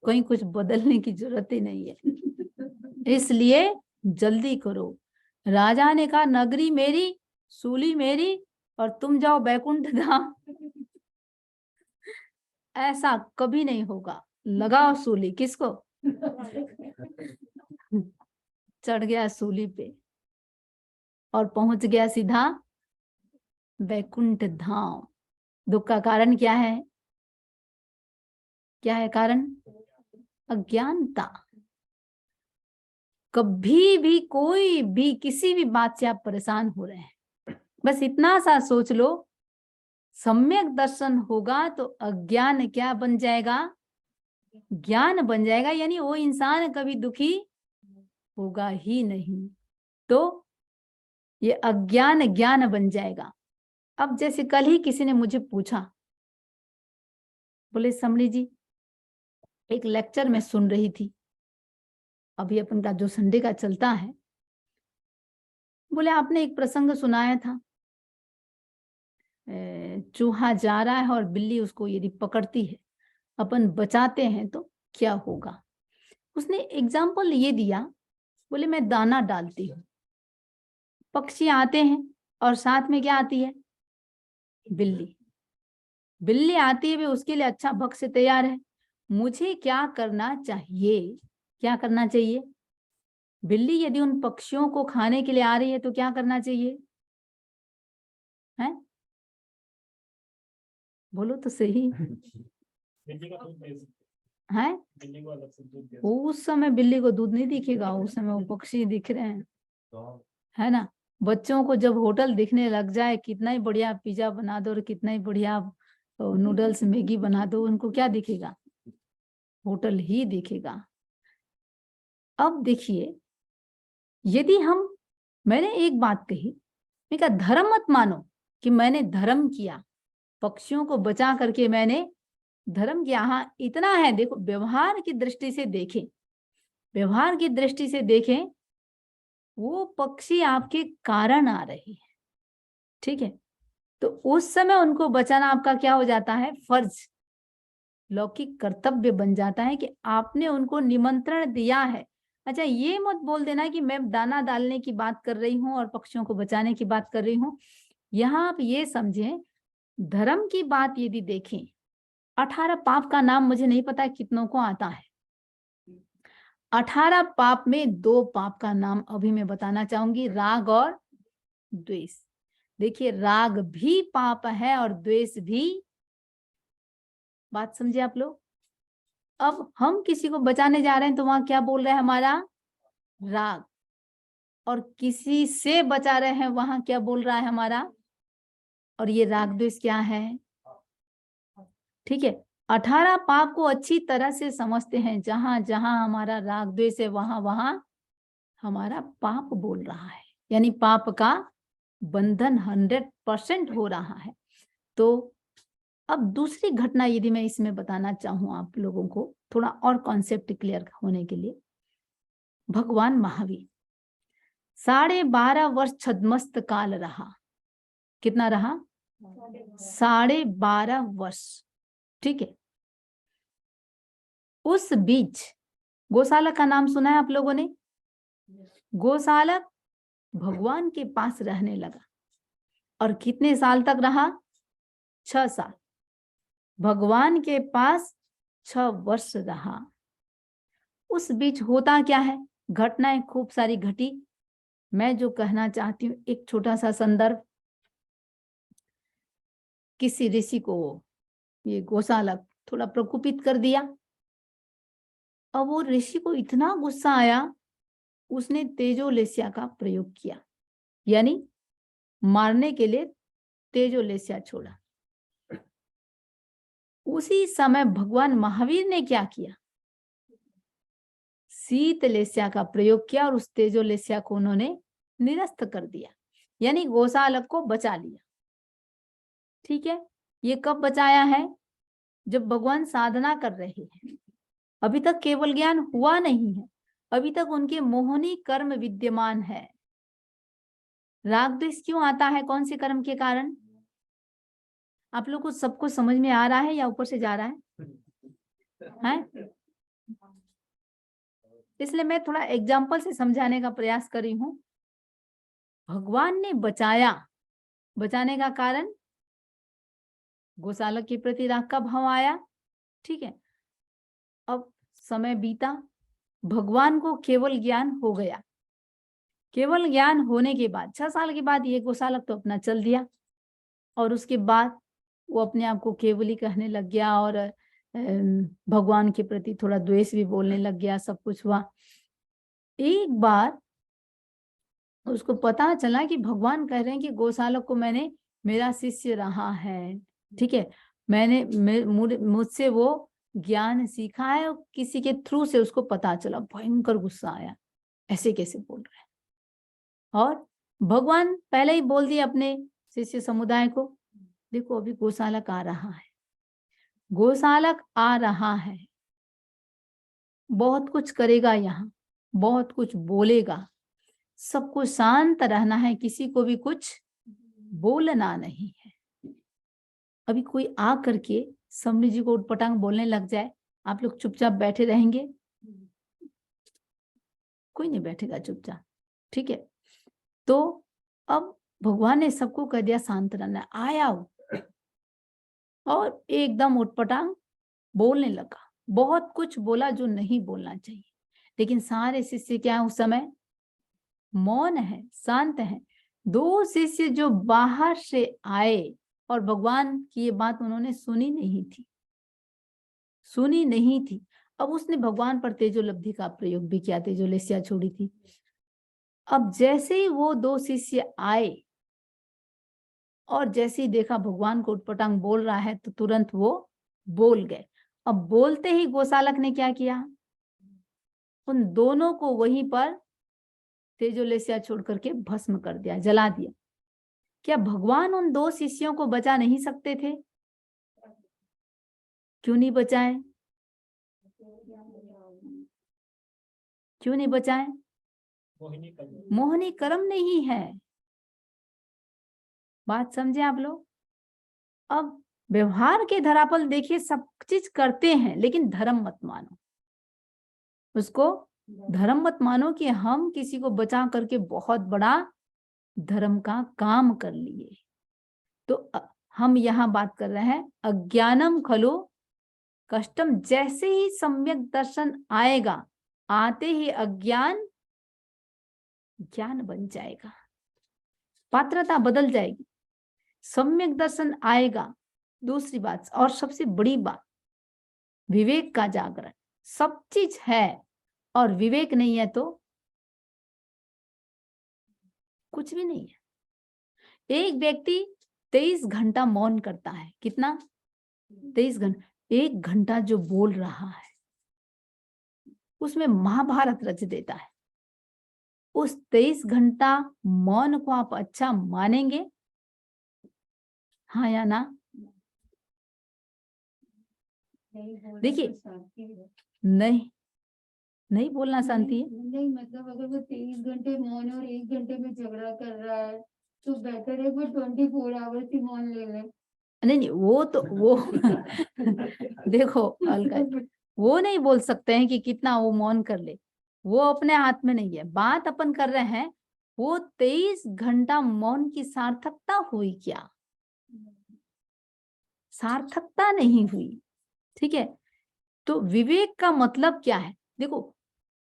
कहीं कुछ बदलने की जरूरत ही नहीं है, इसलिए जल्दी करो। राजा ने कहा नगरी मेरी, सूली मेरी, और तुम जाओ बैकुंठ धाम। ऐसा कभी नहीं होगा, लगाओ सूली। किसको? चढ़ गया सूली पे और पहुंच गया सीधा बैकुंठ धाम। दुख का कारण क्या है? क्या है कारण? अज्ञानता। कभी भी कोई भी किसी भी बात से आप परेशान हो रहे हैं, बस इतना सा सोच लो, सम्यक दर्शन होगा तो अज्ञान क्या बन जाएगा? ज्ञान बन जाएगा, यानी वो इंसान कभी दुखी होगा ही नहीं। तो ये अज्ञान ज्ञान बन जाएगा। अब जैसे कल ही किसी ने मुझे पूछा, बोले समरी जी एक लेक्चर में सुन रही थी, अभी अपन का जो संडे का चलता है, बोले आपने एक प्रसंग सुनाया था, चूहा जा रहा है और बिल्ली उसको यदि पकड़ती है, अपन बचाते हैं तो क्या होगा? उसने एग्जाम्पल ये दिया, बोले मैं दाना डालती हूँ, पक्षी आते हैं और साथ में क्या आती है? बिल्ली। बिल्ली आती है भी उसके लिए अच्छा भक्ष्य तैयार है, मुझे क्या करना चाहिए? क्या करना चाहिए? बिल्ली यदि उन पक्षियों को खाने के लिए आ रही है तो क्या करना चाहिए? है, बोलो तो सही। बिल्ली का दूध दे सकते है, हैं, बिल्ली को अलग से दूध दे उस समय बिल्ली को दूध नहीं दिखेगा, उस समय वो पक्षी दिख रहे हैं, है ना। बच्चों को जब होटल दिखने लग जाए, कितना ही बढ़िया पिज्जा बना दो और कितना ही बढ़िया नूडल्स मैगी बना दो, उनको क्या दिखेगा? होटल ही दिखेगा। अब देखिए, यदि हम, मैंने एक बात कही, मैं कहा धर्म मत मानो कि मैंने धर्म किया, पक्षियों को बचा करके मैंने धर्म किया। हाँ इतना है, देखो व्यवहार की दृष्टि से देखें, व्यवहार की दृष्टि से देखें, वो पक्षी आपके कारण आ रही है, ठीक है, तो उस समय उनको बचाना आपका क्या हो जाता है? फर्ज, लौकिक कर्तव्य बन जाता है कि आपने उनको निमंत्रण दिया है। अच्छा ये मत बोल देना कि मैं दाना डालने की बात कर रही हूँ और पक्षियों को बचाने की बात कर रही हूँ। यहाँ आप ये समझें, धर्म की बात यदि देखें, 18 पाप का नाम मुझे नहीं पता कितनों को आता है। 18 पाप में 2 पाप का नाम अभी मैं बताना चाहूंगी, राग और द्वेष। देखिए राग भी पाप है और द्वेष भी बात समझे आप लोग? अब हम किसी को बचाने जा रहे हैं तो वहां क्या बोल रहे हैं, हमारा राग, और किसी से बचा रहे हैं वहां क्या बोल रहा है, हमारा, और ये राग द्वेष क्या है? ठीक है, 18 पाप को अच्छी तरह से समझते हैं। जहां जहां हमारा राग द्वेष है वहां वहां हमारा पाप बोल रहा है, यानी पाप का बंधन 100% हो रहा है। तो अब दूसरी घटना यदि मैं इसमें बताना चाहूं आप लोगों को, थोड़ा और कॉन्सेप्ट क्लियर होने के लिए, भगवान महावीर 12.5 वर्ष छद्मस्त काल रहा। कितना रहा? 12.5 वर्ष। ठीक है, उस बीच गोशालक का नाम सुना है आप लोगों ने? गोशालक भगवान के पास रहने लगा, और कितने साल तक रहा? 6 साल। भगवान के पास 6 वर्ष रहा। उस बीच होता क्या है, घटनाएं खूब सारी घटी। मैं जो कहना चाहती हूँ, एक छोटा सा संदर्भ। किसी ऋषि को ये गोशालक थोड़ा प्रकोपित कर दिया। अब वो ऋषि को इतना गुस्सा आया, उसने तेजोलेस्या का प्रयोग किया, यानी मारने के लिए तेजोलेस्या छोड़ा। उसी समय भगवान महावीर ने क्या किया, शीतलेस्या का प्रयोग किया और उस तेजोलेस्या को उन्होंने निरस्त कर दिया, यानी गोशालक को बचा लिया। ठीक है, ये कब बचाया है? जब भगवान साधना कर रहे हैं, अभी तक केवल ज्ञान हुआ नहीं है, अभी तक उनके मोहनी कर्म विद्यमान है। राग द्वेष क्यों आता है? कौन से कर्म के कारण? आप लोग को सबको समझ में आ रहा है या ऊपर से जा रहा है? इसलिए मैं थोड़ा एग्जाम्पल से समझाने का प्रयास कर रही हूं। भगवान ने बचाया, बचाने का कारण गोशालक के प्रति राग का भाव आया। ठीक है, अब समय बीता, भगवान को केवल ज्ञान हो गया। केवल ज्ञान होने के बाद 6 साल के बाद ये गोशालक तो अपना चल दिया, और उसके बाद वो अपने आप को केवली कहने लग गया, और भगवान के प्रति थोड़ा द्वेष भी बोलने लग गया। सब कुछ हुआ। एक बार उसको पता चला कि भगवान कह रहे हैं कि गोशालक को मैंने मेरा शिष्य रहा है। ठीक है, मैंने मुझसे वो ज्ञान सीखा है, और किसी के थ्रू से उसको पता चला। भयंकर गुस्सा आया, ऐसे कैसे बोल रहे हैं। और भगवान पहले ही बोल दिए अपने शिष्य समुदाय को, देखो अभी गोशालक आ रहा है, गोशालक आ रहा है, बहुत कुछ करेगा, यहाँ बहुत कुछ बोलेगा, सबको शांत रहना है, किसी को भी कुछ बोलना नहीं है। अभी कोई आ करके समरी जी को उटपटांग बोलने लग जाए, आप लोग चुपचाप बैठे रहेंगे? कोई नहीं बैठेगा चुपचाप। ठीक है, तो अब भगवान ने सबको कह दिया शांत रहना। आया और एकदम उटपटांग बोलने लगा, बहुत कुछ बोला जो नहीं बोलना चाहिए। लेकिन सारे शिष्य क्या है उस समय? मौन है, शांत है। 2 शिष्य जो बाहर से आए, और भगवान की ये बात उन्होंने सुनी नहीं थी, सुनी नहीं थी। अब उसने भगवान पर तेजोलब्धि का प्रयोग भी किया, तेजोलेस्या छोड़ी थी। अब जैसे ही वो 2 शिष्य आए, और जैसे ही देखा भगवान को उटपटांग बोल रहा है, तो तुरंत वो बोल गए। अब बोलते ही गोशालक ने क्या किया, उन दोनों को वहीं पर तेजोलेस्या छोड़ करके भस्म कर दिया, जला दिया। क्या भगवान उन 2 शिष्यों को बचा नहीं सकते थे? क्यों नहीं बचाए? क्यों नहीं बचाए? मोहनी कर्म नहीं है। बात समझे आप लोग? अब व्यवहार के धरापल देखिए, सब चीज करते हैं, लेकिन धर्म मत मानो उसको। धर्म मत मानो कि हम किसी को बचा करके बहुत बड़ा धर्म का काम कर लिए। तो हम यहाँ बात कर रहे हैं अज्ञानम खलु कष्टम। जैसे ही सम्यक दर्शन आएगा, आते ही अज्ञान ज्ञान बन जाएगा, पात्रता बदल जाएगी, सम्यक दर्शन आएगा। दूसरी बात और सबसे बड़ी बात, विवेक का जागरण। सब चीज है और विवेक नहीं है तो कुछ भी नहीं है। एक व्यक्ति 23 घंटा मौन करता है, कितना? 23 घंटा। 1 घंटा जो बोल रहा है उसमें महाभारत रच देता है। उस 23 घंटा मौन को आप अच्छा मानेंगे? हाँ या ना? देखिए, नहीं बोलना शांति है। नहीं मतलब अगर वो 23 घंटे मौन और 1 घंटे में झगड़ा कर रहा है तो बेटर है वो 24 आवर्स ही मौन ले ले। नहीं वो तो वो देखो अलका, वो नहीं बोल सकते हैं कि कितना वो मौन कर ले, वो अपने हाथ में नहीं है। बात अपन कर रहे हैं वो 23 घंटा मौन की सार्थकता हुई क्या? सार्थकता नहीं हुई। ठीक है, तो विवेक का मतलब क्या है? देखो,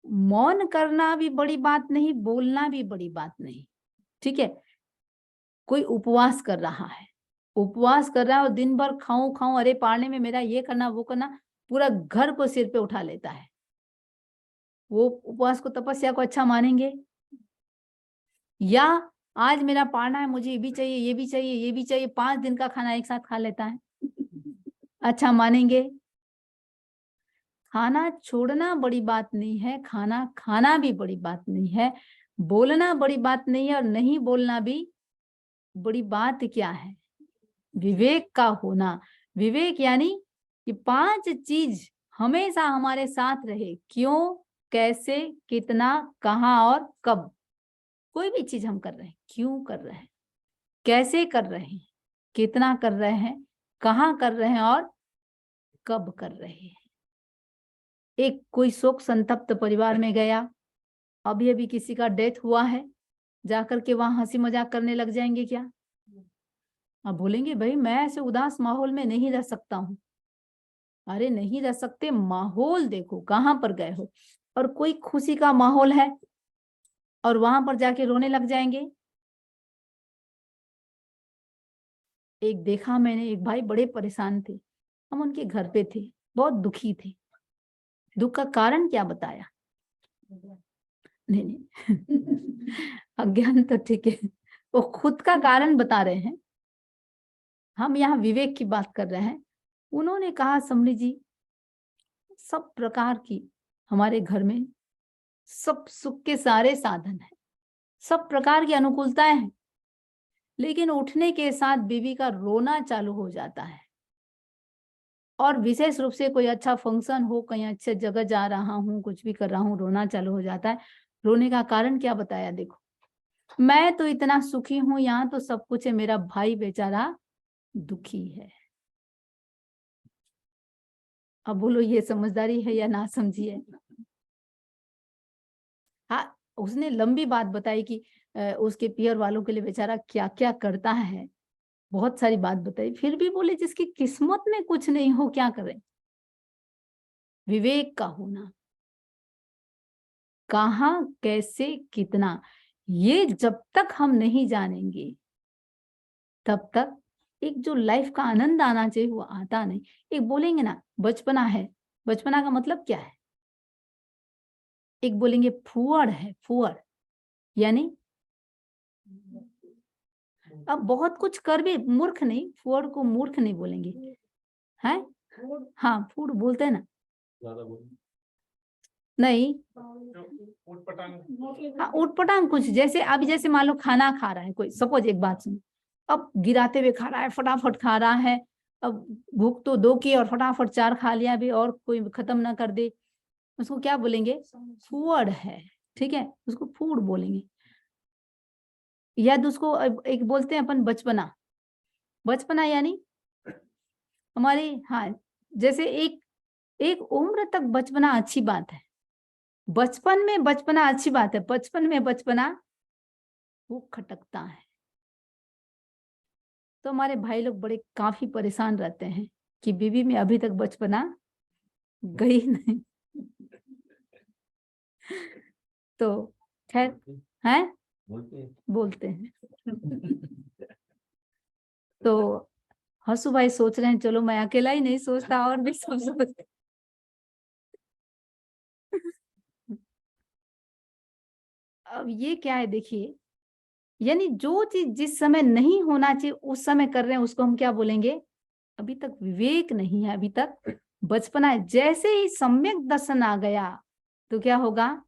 मौन करना भी बड़ी बात नहीं, बोलना भी बड़ी बात नहीं। ठीक है, कोई उपवास कर रहा है, उपवास कर रहा है और दिन भर खाऊं खाऊं, अरे पालने में मेरा ये करना वो करना, पूरा घर को सिर पे उठा लेता है। वो उपवास को, तपस्या को अच्छा मानेंगे? या आज मेरा पालना है, मुझे ये भी चाहिए, ये भी चाहिए, ये भी चाहिए, 5 दिन का खाना एक साथ खा लेता है, अच्छा मानेंगे? खाना छोड़ना बड़ी बात नहीं है, खाना खाना भी बड़ी बात नहीं है, बोलना बड़ी बात नहीं है, और नहीं बोलना भी बड़ी बात क्या है? विवेक का होना। विवेक यानी कि 5 चीज हमेशा हमारे साथ रहे। क्यों, कैसे, कितना, कहाँ और कब। कोई भी चीज हम कर रहे हैं, क्यों कर रहे हैं, कैसे कर रहे हैं, कितना कर रहे हैं, कहाँ कर रहे हैं और कब कर रहे हैं। एक कोई शोक संतप्त परिवार में गया, अभी अभी किसी का डेथ हुआ है, जाकर के वहां हंसी मजाक करने लग जाएंगे क्या? आप बोलेंगे भाई मैं ऐसे उदास माहौल में नहीं रह सकता हूँ। अरे नहीं रह सकते, माहौल देखो कहाँ पर गए हो। और कोई खुशी का माहौल है और वहां पर जाके रोने लग जाएंगे। एक देखा मैंने, एक भाई बड़े परेशान थे, हम उनके घर पे थे, बहुत दुखी थे। दुख का कारण क्या बताया? नहीं अज्ञान तो ठीक है, वो खुद का कारण बता रहे हैं, हम यहाँ विवेक की बात कर रहे हैं। उन्होंने कहा समरी जी, सब प्रकार की हमारे घर में सब सुख के सारे साधन हैं, सब प्रकार की अनुकूलताएं हैं, लेकिन उठने के साथ बीवी का रोना चालू हो जाता है। और विशेष रूप से कोई अच्छा फंक्शन हो, कहीं अच्छे जगह जा रहा हूँ, कुछ भी कर रहा हूँ, रोना चालू हो जाता है। रोने का कारण क्या बताया? देखो, मैं तो इतना सुखी हूं, यहाँ तो सब कुछ है, मेरा भाई बेचारा दुखी है। अब बोलो ये समझदारी है या ना समझी है? हाँ, उसने लंबी बात बताई कि उसके पियर वालों के लिए बेचारा क्या क्या करता है, बहुत सारी बात बताई। फिर भी बोले जिसकी किस्मत में कुछ नहीं हो क्या करें? विवेक का होना, कहाँ, कैसे, कितना, ये जब तक हम नहीं जानेंगे तब तक एक जो लाइफ का आनंद आना चाहिए वो आता नहीं। एक बोलेंगे ना बचपना है, बचपना का मतलब क्या है? एक बोलेंगे फुअर है, फुअर यानी अब बहुत कुछ कर भी, मूर्ख नहीं, फुअर को मूर्ख नहीं बोलेंगे, है? हाँ फूड बोलते हैं ना, नहीं हाँ उटपटांग कुछ, जैसे अभी जैसे मान लो खाना खा रहा है कोई, सपोज एक बात सुनो, अब गिराते हुए खा रहा है, फटाफट खा रहा है, अब भूख तो 2 की और फटाफट 4 खा लिया भी और कोई खत्म ना कर दे, उसको क्या बोलेंगे? फूड है। ठीक है, उसको फूड बोलेंगे। या उसको एक बोलते हैं अपन बचपना। बचपना यानी हमारी, हाँ, जैसे एक एक उम्र तक बचपना अच्छी बात है, बचपन में बचपना अच्छी बात है, बचपन में बचपना वो खटकता है। तो हमारे भाई लोग बड़े काफी परेशान रहते हैं कि बीवी में अभी तक बचपना गई नहीं। तो खैर है, बोलते हैं। तो हसू भाई सोच रहे हैं चलो मैं अकेला ही नहीं सोचता और भी सब सोचते। अब ये क्या है देखिए, यानी जो चीज जिस समय नहीं होना चाहिए उस समय कर रहे हैं उसको हम क्या बोलेंगे? अभी तक विवेक नहीं है, अभी तक बचपना है। जैसे ही सम्यक दर्शन आ गया तो क्या होगा?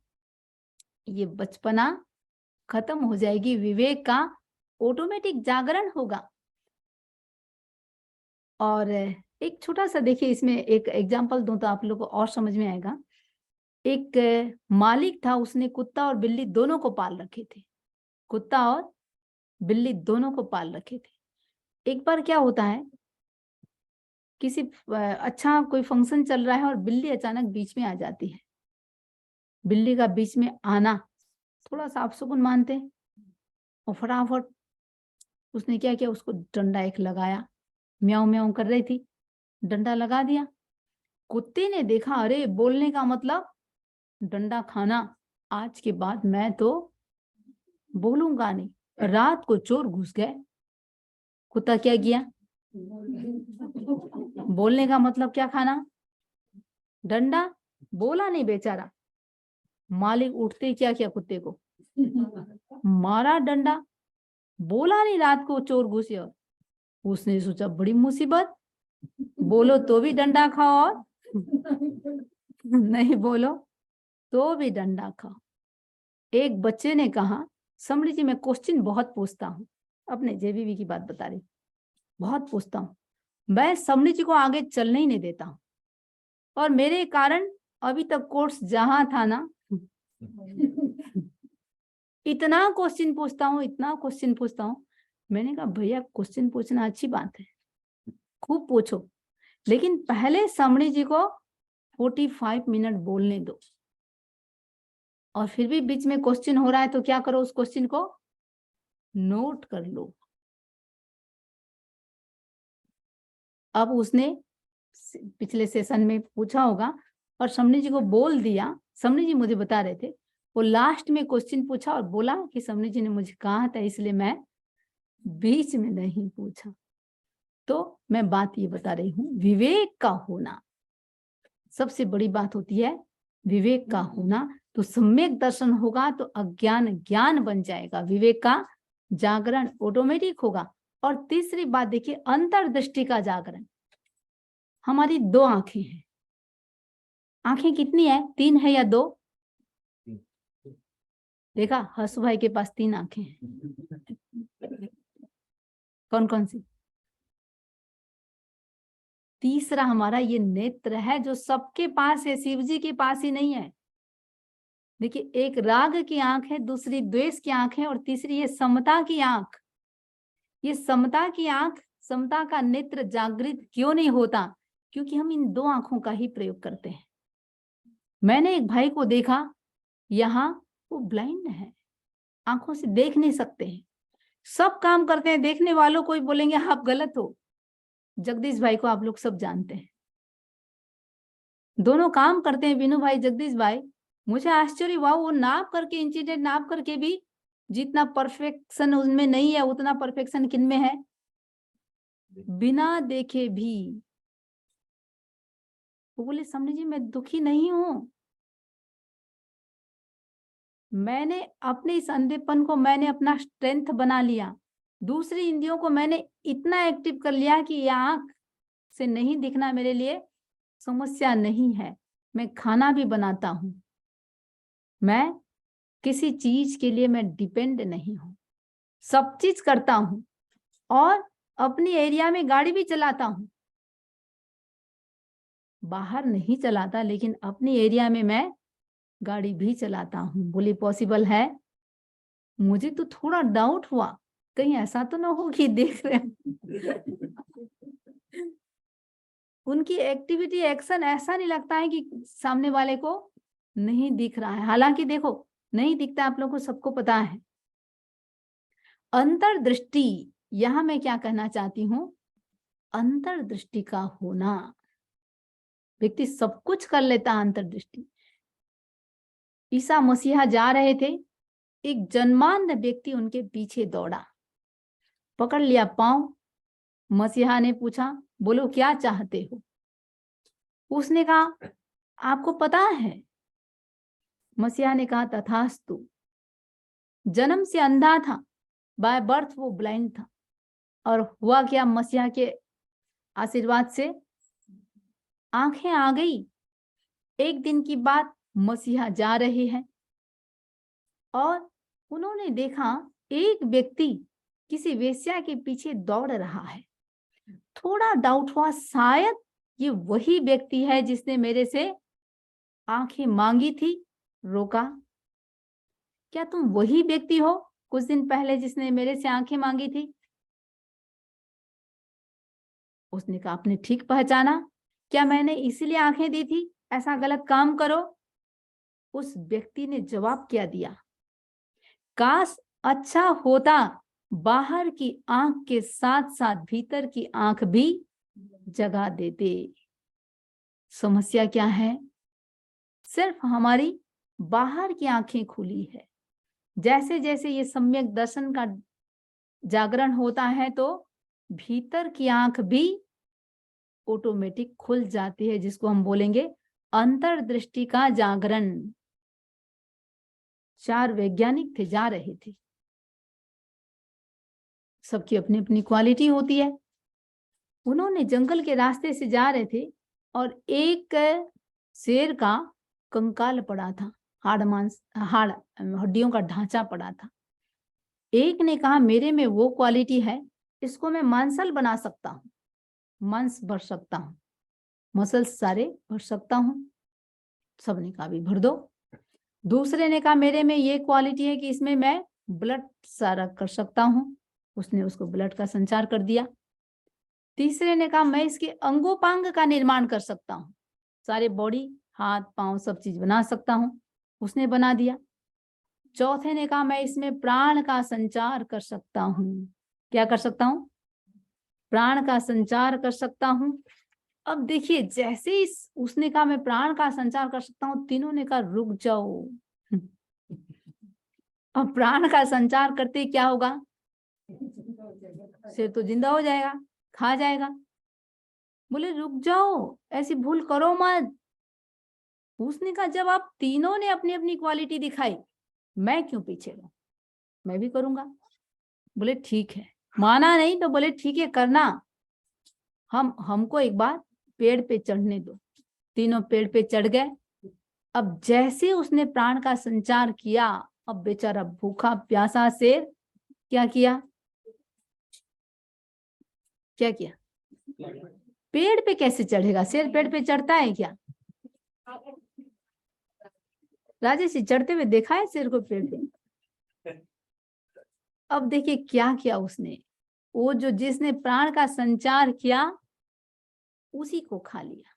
ये बचपना खत्म हो जाएगी, विवेक का ऑटोमेटिक जागरण होगा। और एक छोटा सा देखिए, इसमें एक एग्जांपल दूं तो आप लोगों को और समझ में आएगा। एक मालिक था, उसने कुत्ता और बिल्ली दोनों को पाल रखे थे। कुत्ता और बिल्ली दोनों को पाल रखे थे। एक बार क्या होता है, किसी अच्छा कोई फंक्शन चल रहा है और बिल्ली अचानक बीच में आ जाती है। बिल्ली का बीच में आना थोड़ा सा अपशकुन मानते हैं, और फटाफट उसने क्या किया, उसको डंडा एक लगाया। म्याऊं म्याऊं कर रही थी, डंडा लगा दिया। कुत्ते ने देखा, अरे बोलने का मतलब डंडा खाना, आज के बाद मैं तो बोलूंगा नहीं। रात को चोर घुस गए। कुत्ता क्या किया? बोलने का मतलब क्या खाना? डंडा। बोला नहीं बेचारा। मालिक उठते ही क्या किया, कुत्ते को मारा डंडा। बोला नहीं, रात को चोर घुसे। उसने सोचा बड़ी मुसीबत, बोलो तो भी डंडा खाओ और नहीं बोलो तो भी डंडा खाओ। एक बच्चे ने कहा, समरी जी मैं क्वेश्चन बहुत पूछता हूँ, अपने जेबीवी की बात बता रही, बहुत पूछता हूँ, मैं समरी जी को आगे चलने ही नहीं देता हूँ, और मेरे कारण अभी तक कोर्स जहां था ना इतना क्वेश्चन पूछता हूँ, इतना क्वेश्चन पूछता हूँ। मैंने कहा भैया क्वेश्चन पूछना अच्छी बात है, खूब पूछो, लेकिन पहले समरी जी को 45 मिनट बोलने दो, और फिर भी बीच में क्वेश्चन हो रहा है तो क्या करो, उस क्वेश्चन को नोट कर लो। अब उसने पिछले सेशन में पूछा होगा और समरी जी को बोल दिया। समरी जी मुझे बता रहे थे, वो लास्ट में क्वेश्चन पूछा और बोला कि समरी जी ने मुझे कहा था इसलिए मैं बीच में नहीं पूछा। तो मैं बात ये बता रही हूँ, विवेक का होना सबसे बड़ी बात होती है। विवेक का होना, तो सम्यक दर्शन होगा तो अज्ञान ज्ञान बन जाएगा, विवेक का जागरण ऑटोमेटिक होगा। और तीसरी बात देखिए, अंतर्दृष्टि का जागरण। हमारी 2 आंखें हैं। आंखें कितनी है? 3 है या 2? देखा, हसु भाई के पास 3 आंखें हैं। कौन कौन सी? तीसरा हमारा ये नेत्र है, जो सबके पास है, शिव जी के पास ही नहीं है। देखिए, एक राग की आंख है, दूसरी द्वेष की आंख है, और तीसरी है समता की आंख। ये समता की आंख, समता का नेत्र जागृत क्यों नहीं होता? क्योंकि हम इन 2 आंखों का ही प्रयोग करते हैं। मैंने एक भाई को देखा, यहाँ वो ब्लाइंड है, आंखों से देख नहीं सकते हैं, सब काम करते हैं, देखने वालों को ही बोलेंगे आप गलत हो। जगदीश भाई को आप लोग सब जानते हैं, दोनों काम करते हैं, विनू भाई, जगदीश भाई। मुझे आश्चर्य हुआ, वो नाप करके, इंचिटेड नाप करके भी जितना परफेक्शन उनमें नहीं है उतना परफेक्शन किन में है? बिना देखे भी। वो बोले समझी जी मैं दुखी नहीं हूं, मैंने अपने इस अंधेपन को मैंने अपना स्ट्रेंथ बना लिया, दूसरी इंद्रियों को मैंने इतना एक्टिव कर लिया कि ये आंख से नहीं दिखना मेरे लिए समस्या नहीं है। मैं खाना भी बनाता हूं, मैं किसी चीज के लिए मैं डिपेंड नहीं हूं, सब चीज करता हूं, और अपनी एरिया में गाड़ी भी चलाता हूं। बाहर नहीं चलाता, लेकिन अपनी एरिया में मैं गाड़ी भी चलाता हूं। बोली पॉसिबल है? मुझे तो थोड़ा डाउट हुआ, कहीं ऐसा तो ना हो कि देख रहे हैं उनकी एक्टिविटी एक्शन ऐसा नहीं लगता है कि सामने वाले को नहीं दिख रहा है, हालांकि देखो नहीं दिखता, आप लोगों को सबको पता है। अंतर्दृष्टि, यहां मैं क्या कहना चाहती हूं, अंतर्दृष्टि का होना, व्यक्ति सब कुछ कर लेता है अंतर्दृष्टि। ईसा मसीहा जा रहे थे, एक जन्मांध व्यक्ति उनके पीछे दौड़ा, पकड़ लिया पांव। मसीहा ने पूछा, बोलो क्या चाहते हो? उसने कहा आपको पता है? मसीहा ने कहा तथास्तु। जन्म से अंधा था, बाय बर्थ वो ब्लाइंड था। और हुआ क्या, मसीहा के आशीर्वाद से आंखें आ गई। एक दिन की बात, मसीहा जा रहे हैं और उन्होंने देखा एक व्यक्ति किसी वेश्या के पीछे दौड़ रहा है। थोड़ा डाउट हुआ, शायद ये वही व्यक्ति है जिसने मेरे से आंखें मांगी थी। रोका, क्या तुम वही व्यक्ति हो कुछ दिन पहले जिसने मेरे से आंखें मांगी थी? उसने कहा, आपने ठीक पहचाना, क्या मैंने इसीलिए आंखें दी थी, ऐसा गलत काम करो? उस व्यक्ति ने जवाब क्या दिया, काश अच्छा होता बाहर की आंख के साथ साथ भीतर की आंख भी जगा देते। समस्या क्या है, सिर्फ हमारी बाहर की आंखें खुली है। जैसे जैसे ये सम्यक दर्शन का जागरण होता है तो भीतर की आंख भी ऑटोमेटिक खुल जाती है, जिसको हम बोलेंगे अंतर्दृष्टि का जागरण। 4 वैज्ञानिक थे, जा रहे थे, सबकी अपनी अपनी क्वालिटी होती है। उन्होंने जंगल के रास्ते से जा रहे थे और एक शेर का कंकाल पड़ा था, हाड़ हड्डियों का ढांचा पड़ा था। एक ने कहा, मेरे में वो क्वालिटी है, इसको मैं मांसल बना सकता हूँ, मांस भर सकता हूँ, मसल्स सारे भर सकता हूँ। सबने कहा, भी भर दो। दूसरे ने कहा, मेरे में ये क्वालिटी है कि इसमें मैं ब्लड सारा कर सकता हूँ। उसने उसको ब्लड का संचार कर दिया। तीसरे ने कहा, मैं इसके अंगोपांग का निर्माण कर सकता हूँ, सारे बॉडी, हाथ पांव सब चीज बना सकता हूँ। उसने बना दिया। चौथे ने कहा, मैं इसमें प्राण का संचार कर सकता हूँ। क्या कर सकता हूँ? प्राण का संचार कर सकता हूँ। अब देखिए, जैसे ही उसने कहा मैं प्राण का संचार कर सकता हूँ, तीनों ने कहा रुक जाओ। अब प्राण का संचार करते क्या होगा? शेर तो जिंदा हो जाएगा, खा जाएगा। बोले रुक जाओ, ऐसी भूल करो मत। उसने कहा, जब आप तीनों ने अपनी अपनी क्वालिटी दिखाई, मैं क्यों पीछे रहूं, मैं भी करूंगा। बोले ठीक है। माना नहीं तो बोले ठीक है, करना। हमको एक बार पेड़ पे चढ़ने दो। तीनों पेड़ पे चढ़ गए। अब जैसे उसने प्राण का संचार किया, अब बेचारा भूखा प्यासा शेर क्या किया? क्या किया? पेड़ पे कैसे चढ़ेगा शेर? पेड़ पे चढ़ता है क्या? राजेश जी, चढ़ते हुए देखा है शेर को पेड़ पे? अब देखिए क्या किया उसने, वो जो जिसने प्राण का संचार किया उसी को खा लिया,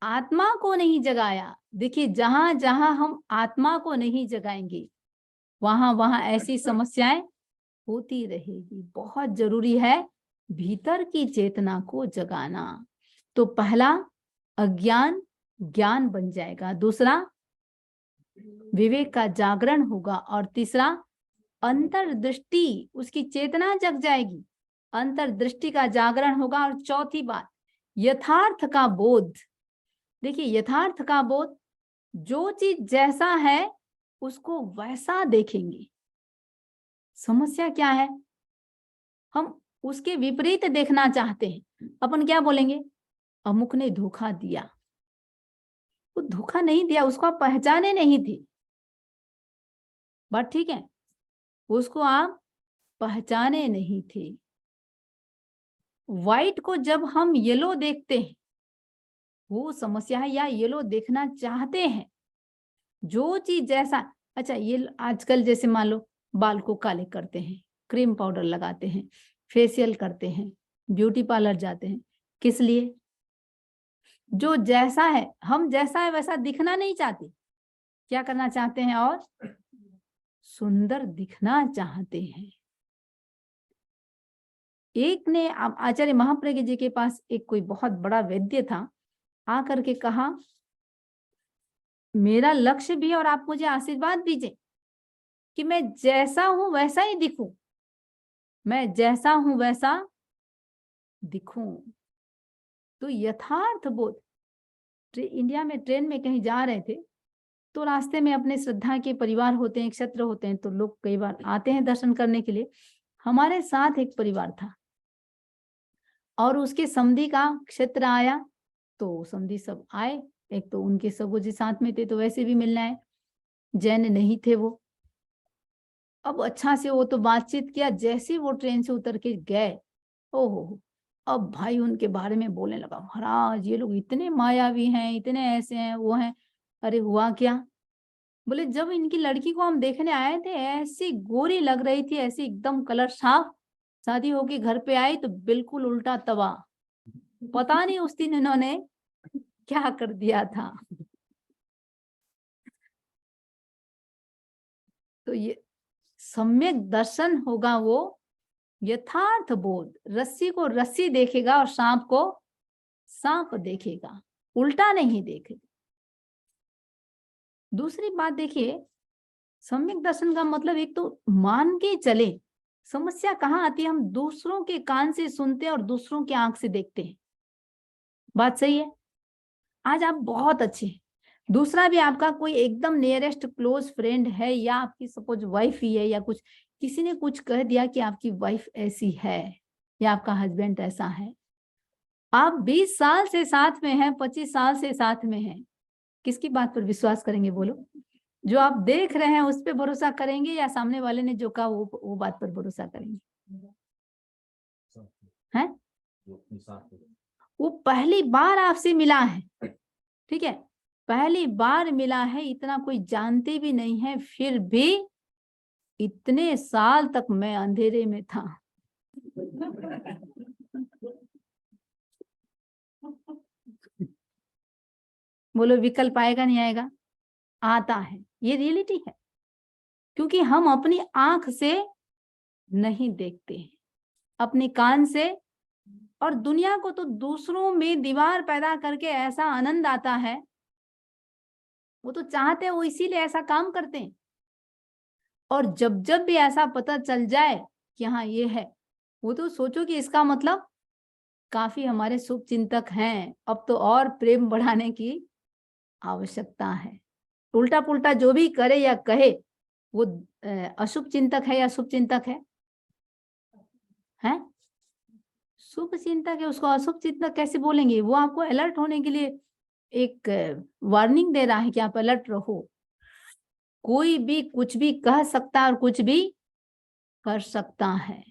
आत्मा को नहीं जगाया। देखिए, जहां जहां हम आत्मा को नहीं जगाएंगे, वहां वहां ऐसी समस्याएं होती रहेगी। बहुत जरूरी है भीतर की चेतना को जगाना। तो पहला, अज्ञान ज्ञान बन जाएगा। दूसरा, विवेक का जागरण होगा। और तीसरा, अंतर्दृष्टि, उसकी चेतना जग जाएगी, अंतर्दृष्टि का जागरण होगा। और चौथी बात, यथार्थ का बोध। देखिए, यथार्थ का बोध, जो चीज जैसा है उसको वैसा देखेंगे। समस्या क्या है, हम उसके विपरीत देखना चाहते हैं। अपन क्या बोलेंगे? अमुक ने धोखा दिया। वो धोखा नहीं दिया, उसको आप पहचाने नहीं थे। बात ठीक है, उसको आप पहचाने नहीं थे। व्हाइट को जब हम येलो देखते हैं, वो समस्या है, या येलो देखना चाहते हैं। जो चीज जैसा, अच्छा ये आजकल जैसे मान लो बाल को काले करते हैं, क्रीम पाउडर लगाते हैं, फेशियल करते हैं, ब्यूटी पार्लर जाते हैं, किस लिए? जो जैसा है, हम जैसा है वैसा दिखना नहीं चाहते। क्या करना चाहते हैं? और सुंदर दिखना चाहते हैं। एक ने आचार्य महाप्रज्ञ जी के पास एक कोई बहुत बड़ा वैद्य था, आकर के कहा, मेरा लक्ष्य भी और आप मुझे आशीर्वाद दीजिए कि मैं जैसा हूं वैसा ही दिखूं, मैं जैसा हूं वैसा दिखूं। तो यथार्थ बोध, इंडिया में ट्रेन में कहीं जा रहे थे, तो रास्ते में अपने श्रद्धा के परिवार होते हैं, क्षेत्र होते हैं, तो लोग कई बार आते हैं दर्शन करने के लिए। हमारे साथ एक परिवार था और उसके समधी का क्षेत्र आया, तो समधी सब आए। एक तो उनके सगोजी साथ में थे, तो वैसे भी मिलना है, जैन नहीं थे वो। अब अच्छा से वो तो बातचीत किया, जैसे वो ट्रेन से उतर के गए, ओहो, अब भाई उनके बारे में बोलने लगा, महाराज ये लोग इतने मायावी हैं, इतने ऐसे हैं, वो हैं। अरे हुआ क्या? बोले जब इनकी लड़की को हम देखने आए थे, ऐसी गोरी लग रही थी, ऐसी एकदम कलर साफ, शादी होके घर पे आई तो बिल्कुल उल्टा तवा। पता नहीं उस दिन इन्होंने क्या कर दिया था। तो ये सम्यक दर्शन होगा, वो यथार्थ बोध, रस्सी को रस्सी देखेगा और सांप को सांप देखेगा, उल्टा नहीं देखेगा। दूसरी बात देखिए, सम्यक दर्शन का मतलब एक तो मान के चले। समस्या कहाँ आती है? हम दूसरों के कान से सुनते हैं और दूसरों की आंख से देखते हैं। बात सही है? आज आप बहुत अच्छे हैं, दूसरा भी आपका कोई एकदम नियरेस्ट क्लोज फ्रेंड है, या आपकी सपोज वाइफ ही है, या कुछ किसी ने कुछ कह दिया कि आपकी वाइफ ऐसी है या आपका हस्बैंड ऐसा है। आप 20 साल से साथ में हैं, 25 साल से साथ में हैं, किसकी बात पर विश्वास करेंगे बोलो? जो आप देख रहे हैं उस पर भरोसा करेंगे, या सामने वाले ने जो कहा वो बात पर भरोसा करेंगे? हैं? वो पहली बार आपसे मिला है, ठीक है, पहली बार मिला है, इतना कोई जानते भी नहीं है, फिर भी इतने साल तक मैं अंधेरे में था। बोलो विकल्प आएगा नहीं आएगा? आता है, ये रियलिटी है, क्योंकि हम अपनी आंख से नहीं देखते हैं, अपने कान से। और दुनिया को तो दूसरों में दीवार पैदा करके ऐसा आनंद आता है, वो तो चाहते हैं, वो इसीलिए ऐसा काम करते हैं। और जब जब भी ऐसा पता चल जाए कि हाँ ये है, वो तो सोचो कि इसका मतलब काफी हमारे शुभ चिंतक हैं, अब तो और प्रेम बढ़ाने की आवश्यकता है। उल्टा पुल्टा जो भी करे या कहे, वो अशुभ चिंतक है या शुभ चिंतक है? हैं? शुभ चिंतक है, उसको अशुभ चिंतक कैसे बोलेंगे? वो आपको अलर्ट होने के लिए एक वार्निंग दे रहा है कि आप अलर्ट रहो। कोई भी कुछ भी कह सकता है और कुछ भी कर सकता है।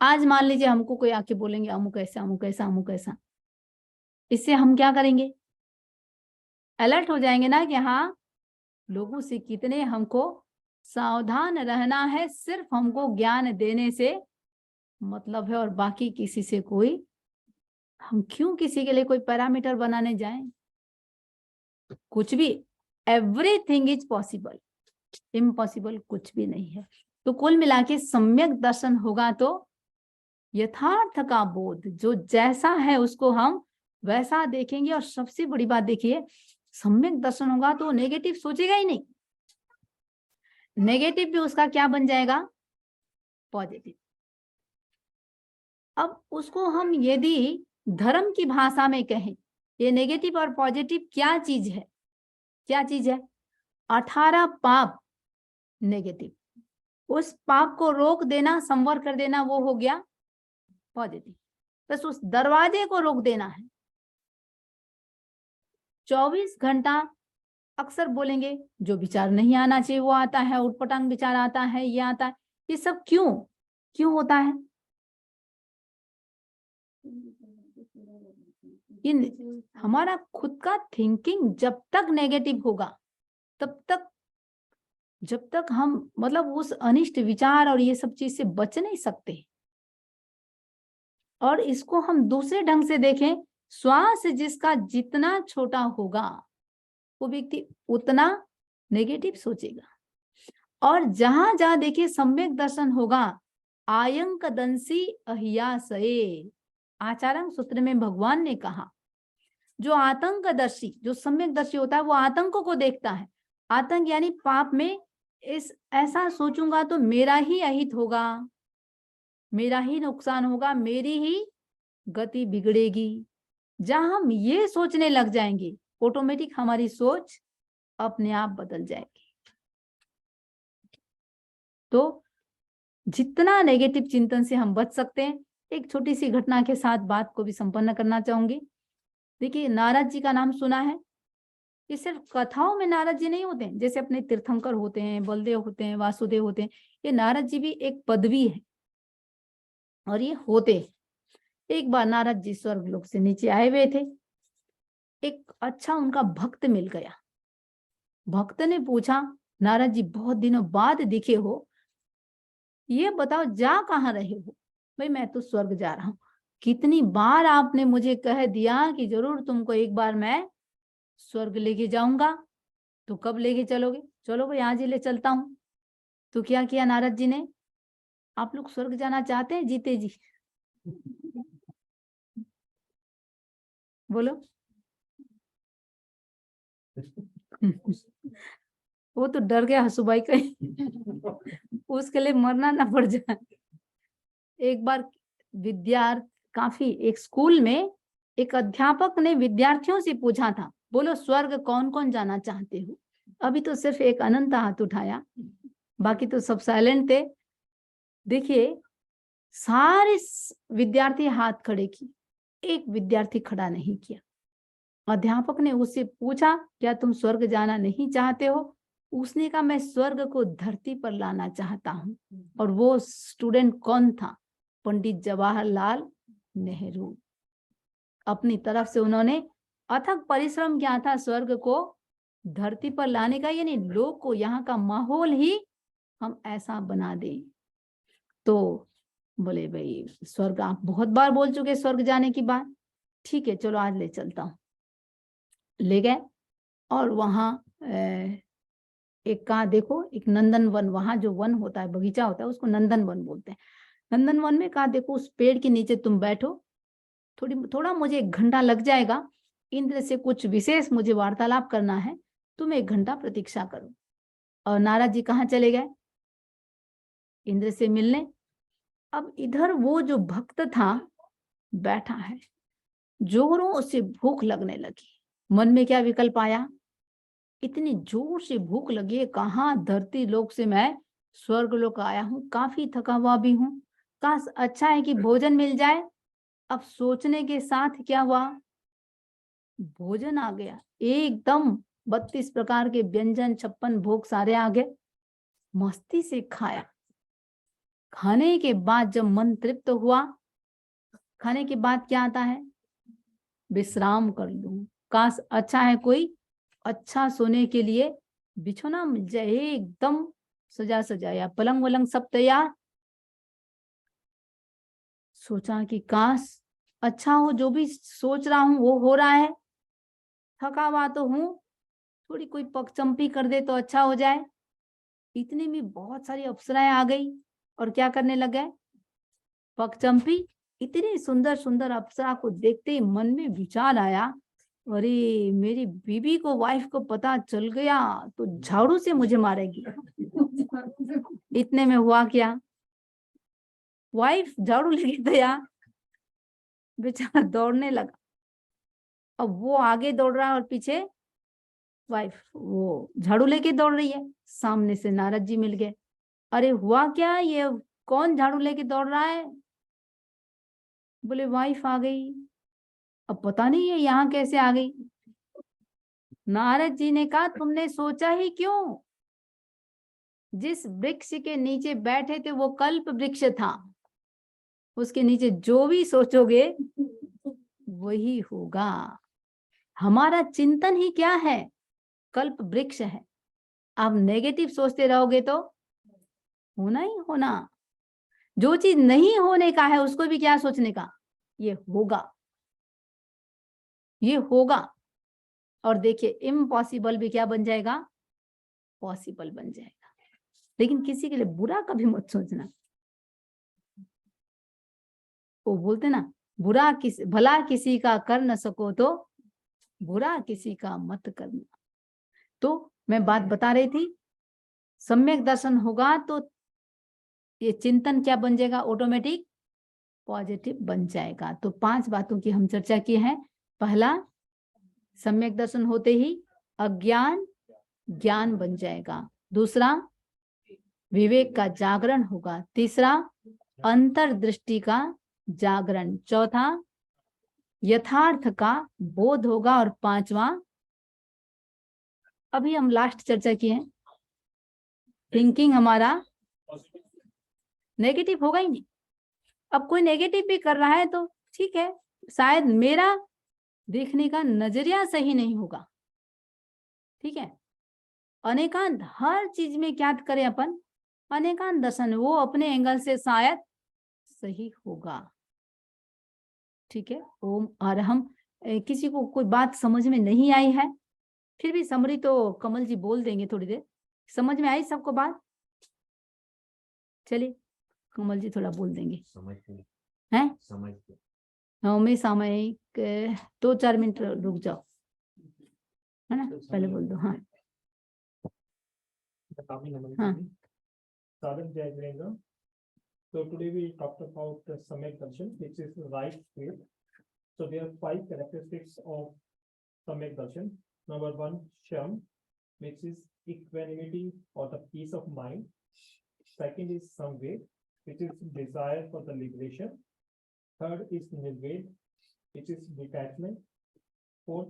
आज मान लीजिए हमको कोई आके बोलेंगे अमुक ऐसा अमुक ऐसा अमुक ऐसा, इससे हम क्या करेंगे? अलर्ट हो जाएंगे ना कि हाँ, लोगों से कितने हमको सावधान रहना है, सिर्फ हमको ज्ञान देने से मतलब है, और बाकी किसी से कोई, हम क्यों किसी के लिए कोई पैरामीटर बनाने जाएं? कुछ भी, एवरीथिंग इज पॉसिबल, इम्पॉसिबल कुछ भी नहीं है। तो कुल मिला के सम्यक दर्शन होगा तो यथार्थ का बोध, जो जैसा है उसको हम वैसा देखेंगे। और सबसे बड़ी बात देखिए, सम्यक दर्शन होगा तो नेगेटिव सोचेगा ही नहीं, नेगेटिव भी उसका क्या बन जाएगा? पॉजिटिव। अब उसको हम यदि धर्म की भाषा में कहें, ये नेगेटिव और पॉजिटिव क्या चीज है? क्या चीज है? 18 पाप नेगेटिव, उस पाप को रोक देना, संवर कर देना, वो हो गया पॉजिटिव। बस उस दरवाजे को रोक देना है। 24 घंटा अक्सर बोलेंगे जो विचार नहीं आना चाहिए वो आता है, उटपटांग विचार आता है, ये आता है, ये सब क्यों क्यों होता है? इन हमारा खुद का थिंकिंग जब तक नेगेटिव होगा, तब तक, जब तक हम मतलब उस अनिष्ट विचार और ये सब चीज से बच नहीं सकते। और इसको हम दूसरे ढंग से देखें, श्वास जिसका जितना छोटा होगा वो व्यक्ति उतना नेगेटिव सोचेगा। और जहां जहां देखिए सम्यक दर्शन होगा, आयंक दंसी अहियासये, आचार्य सूत्र में भगवान ने कहा, जो आतंकदर्शी, जो सम्यकदर्शी होता है, वो आतंकों को देखता है। आतंक यानी पाप में इस ऐसा सोचूंगा तो मेरा ही अहित होगा, मेरा ही नुकसान होगा, मेरी ही गति बिगड़ेगी। जहां हम ये सोचने लग जाएंगे, ऑटोमेटिक हमारी सोच अपने आप बदल जाएगी। तो जितना नेगेटिव चिंतन से हम बच सकते हैं, एक छोटी सी घटना के साथ बात को भी संपन्न करना चाहूंगी। देखिए, नारद जी का नाम सुना है। ये सिर्फ कथाओं में नारद जी नहीं होते हैं, जैसे अपने तीर्थंकर होते हैं, बलदेव होते हैं, वासुदेव होते हैं। ये नारद जी भी एक पदवी है और ये होते। एक बार नारद जी स्वर्ग लोक से नीचे आए हुए थे। एक अच्छा उनका भक्त मिल गया। भक्त ने पूछा, नारद जी बहुत दिनों बाद दिखे हो, ये बताओ जा कहाँ रहे हो? भाई मैं तो स्वर्ग जा रहा हूँ। कितनी बार आपने मुझे कह दिया कि जरूर तुमको एक बार मैं स्वर्ग लेके जाऊंगा, तो कब लेके चलोगे? चलो भाई आज ही ले चलता हूँ। तो क्या किया नारद जी ने? आप लोग स्वर्ग जाना चाहते हैं जीते जी? बोलो। वो तो डर गया हसुबाई कहीं उसके लिए मरना ना पड़ जाए। एक बार काफी एक स्कूल में एक अध्यापक ने विद्यार्थियों से पूछा था, बोलो स्वर्ग कौन कौन जाना चाहते हो? अभी तो सिर्फ एक अनंत हाथ उठाया, बाकी तो सब साइलेंट थे। देखिए, सारे विद्यार्थी हाथ खड़े किए, एक विद्यार्थी खड़ा नहीं किया। अध्यापक ने उससे पूछा, क्या तुम स्वर्ग जाना नहीं चाहते हो? उसने कहा, मैं स्वर्ग को धरती पर लाना चाहता हूँ। और वो स्टूडेंट कौन था? पंडित जवाहरलाल नेहरू। अपनी तरफ से उन्होंने अथक परिश्रम किया था स्वर्ग को धरती पर लाने का, यानी लोग को, यहाँ का माहौल ही हम ऐसा बना दें। तो बोले, भाई स्वर्ग आप बहुत बार बोल चुके स्वर्ग जाने की बात, ठीक है चलो आज ले चलता हूँ। ले गए और वहां एक कहा, देखो एक नंदन वन, वहां जो वन होता है, बगीचा होता है, उसको नंदन वन बोलते हैं। नंदन वन में कहा, देखो उस पेड़ के नीचे तुम बैठो, थोड़ा मुझे 1 घंटा लग जाएगा, इंद्र से कुछ विशेष मुझे वार्तालाप करना है, तुम 1 घंटा प्रतीक्षा करो। और नारद जी कहाँ चले गए? इंद्र से मिलने। अब इधर वो जो भक्त था बैठा है, जोरों से भूख लगने लगी। मन में क्या विकल्प आया? इतनी जोर से भूख लगी है, कहाँ धरती लोक से मैं स्वर्ग लोक आया हूँ, काफी थका हुआ भी हूँ, काश अच्छा है कि भोजन मिल जाए। अब सोचने के साथ क्या हुआ? भोजन आ गया, एकदम 32 प्रकार के व्यंजन, 56 भोग सारे आ गए। मस्ती से खाया। खाने के बाद जब मन तृप्त हुआ, खाने के बाद क्या आता है? विश्राम कर लूं, काश अच्छा है कोई अच्छा सोने के लिए बिछोना मिल जाए, एकदम सजा सजाया, पलंग वलंग सब तैयार। सोचा कि काश अच्छा हो, जो भी सोच रहा हूं वो हो रहा है, थका हुआ तो हूं, थोड़ी कोई पगचंपी कर दे तो अच्छा हो जाए। इतने में बहुत सारी अप्सराएं आ गई और क्या करने लगे? पगचंपी। इतनी सुंदर सुंदर अप्सरा को देखते ही मन में विचार आया, अरे मेरी बीबी को, वाइफ को पता चल गया तो झाड़ू से मुझे मारेगी। इतने में हुआ क्या? वाइफ झाड़ू लेके तैयार, बेचारा दौड़ने लगा। अब वो आगे दौड़ रहा है और पीछे वाइफ वो झाड़ू लेके दौड़ रही है। सामने से नारद जी मिल गए। अरे हुआ क्या, ये कौन झाड़ू लेके दौड़ रहा है? बोले वाइफ आ गई। अब पता नहीं है यहाँ कैसे आ गई। नारद जी ने कहा, तुमने सोचा ही क्यों? जिस वृक्ष के नीचे बैठे थे वो कल्प वृक्ष था, उसके नीचे जो भी सोचोगे वही होगा। हमारा चिंतन ही क्या है? कल्प वृक्ष है। आप नेगेटिव सोचते रहोगे तो होना ही होना। जो चीज नहीं होने का है उसको भी क्या सोचने का? ये होगा, ये होगा। और देखिए इम्पॉसिबल भी क्या बन जाएगा? पॉसिबल बन जाएगा। लेकिन किसी के लिए बुरा कभी मत सोचना। वो बोलते ना, भला किसी का कर न सको तो बुरा किसी का मत करना। तो मैं बात बता रही थी, सम्यक दर्शन होगा तो ये चिंतन क्या बन जाएगा? ऑटोमेटिक पॉजिटिव बन जाएगा। तो 5 बातों की हम चर्चा की है। पहला, सम्यक दर्शन होते ही अज्ञान ज्ञान बन जाएगा। दूसरा, विवेक का जागरण होगा। तीसरा, अंतर्दृष्टि का जागरण। चौथा, यथार्थ का बोध होगा। और पांचवा, अभी हम लास्ट चर्चा किए हैं, थिंकिंग हमारा नेगेटिव होगा ही नहीं। अब कोई नेगेटिव भी कर रहा है तो ठीक है, शायद मेरा देखने का नजरिया सही नहीं होगा, ठीक है। अनेकांत हर चीज में क्या करें अपन, अनेकांत दर्शन, वो अपने एंगल से शायद सही होगा, ठीक है। ओम। और हम किसी को कोई बात समझ में नहीं आई है, फिर भी समरी तो कमल जी बोल देंगे थोड़ी देर। समझ में आई सबको बात? चलिए कमल जी थोड़ा बोल देंगे। हैं? नवमी सामयिक 2-4 मिनट रुक जाओ, है ना, पहले बोल दो। हाँ हाँ। Sadak Jai Virendra. So today we talked about the Samyak Darshan, which is right faith. So there are 5 characteristics of Samyak Darshan. Number 1, Sham, which is equanimity or the peace of mind. Second is Samved, which is desire for the liberation. Third is Nirved, which is detachment. Fourth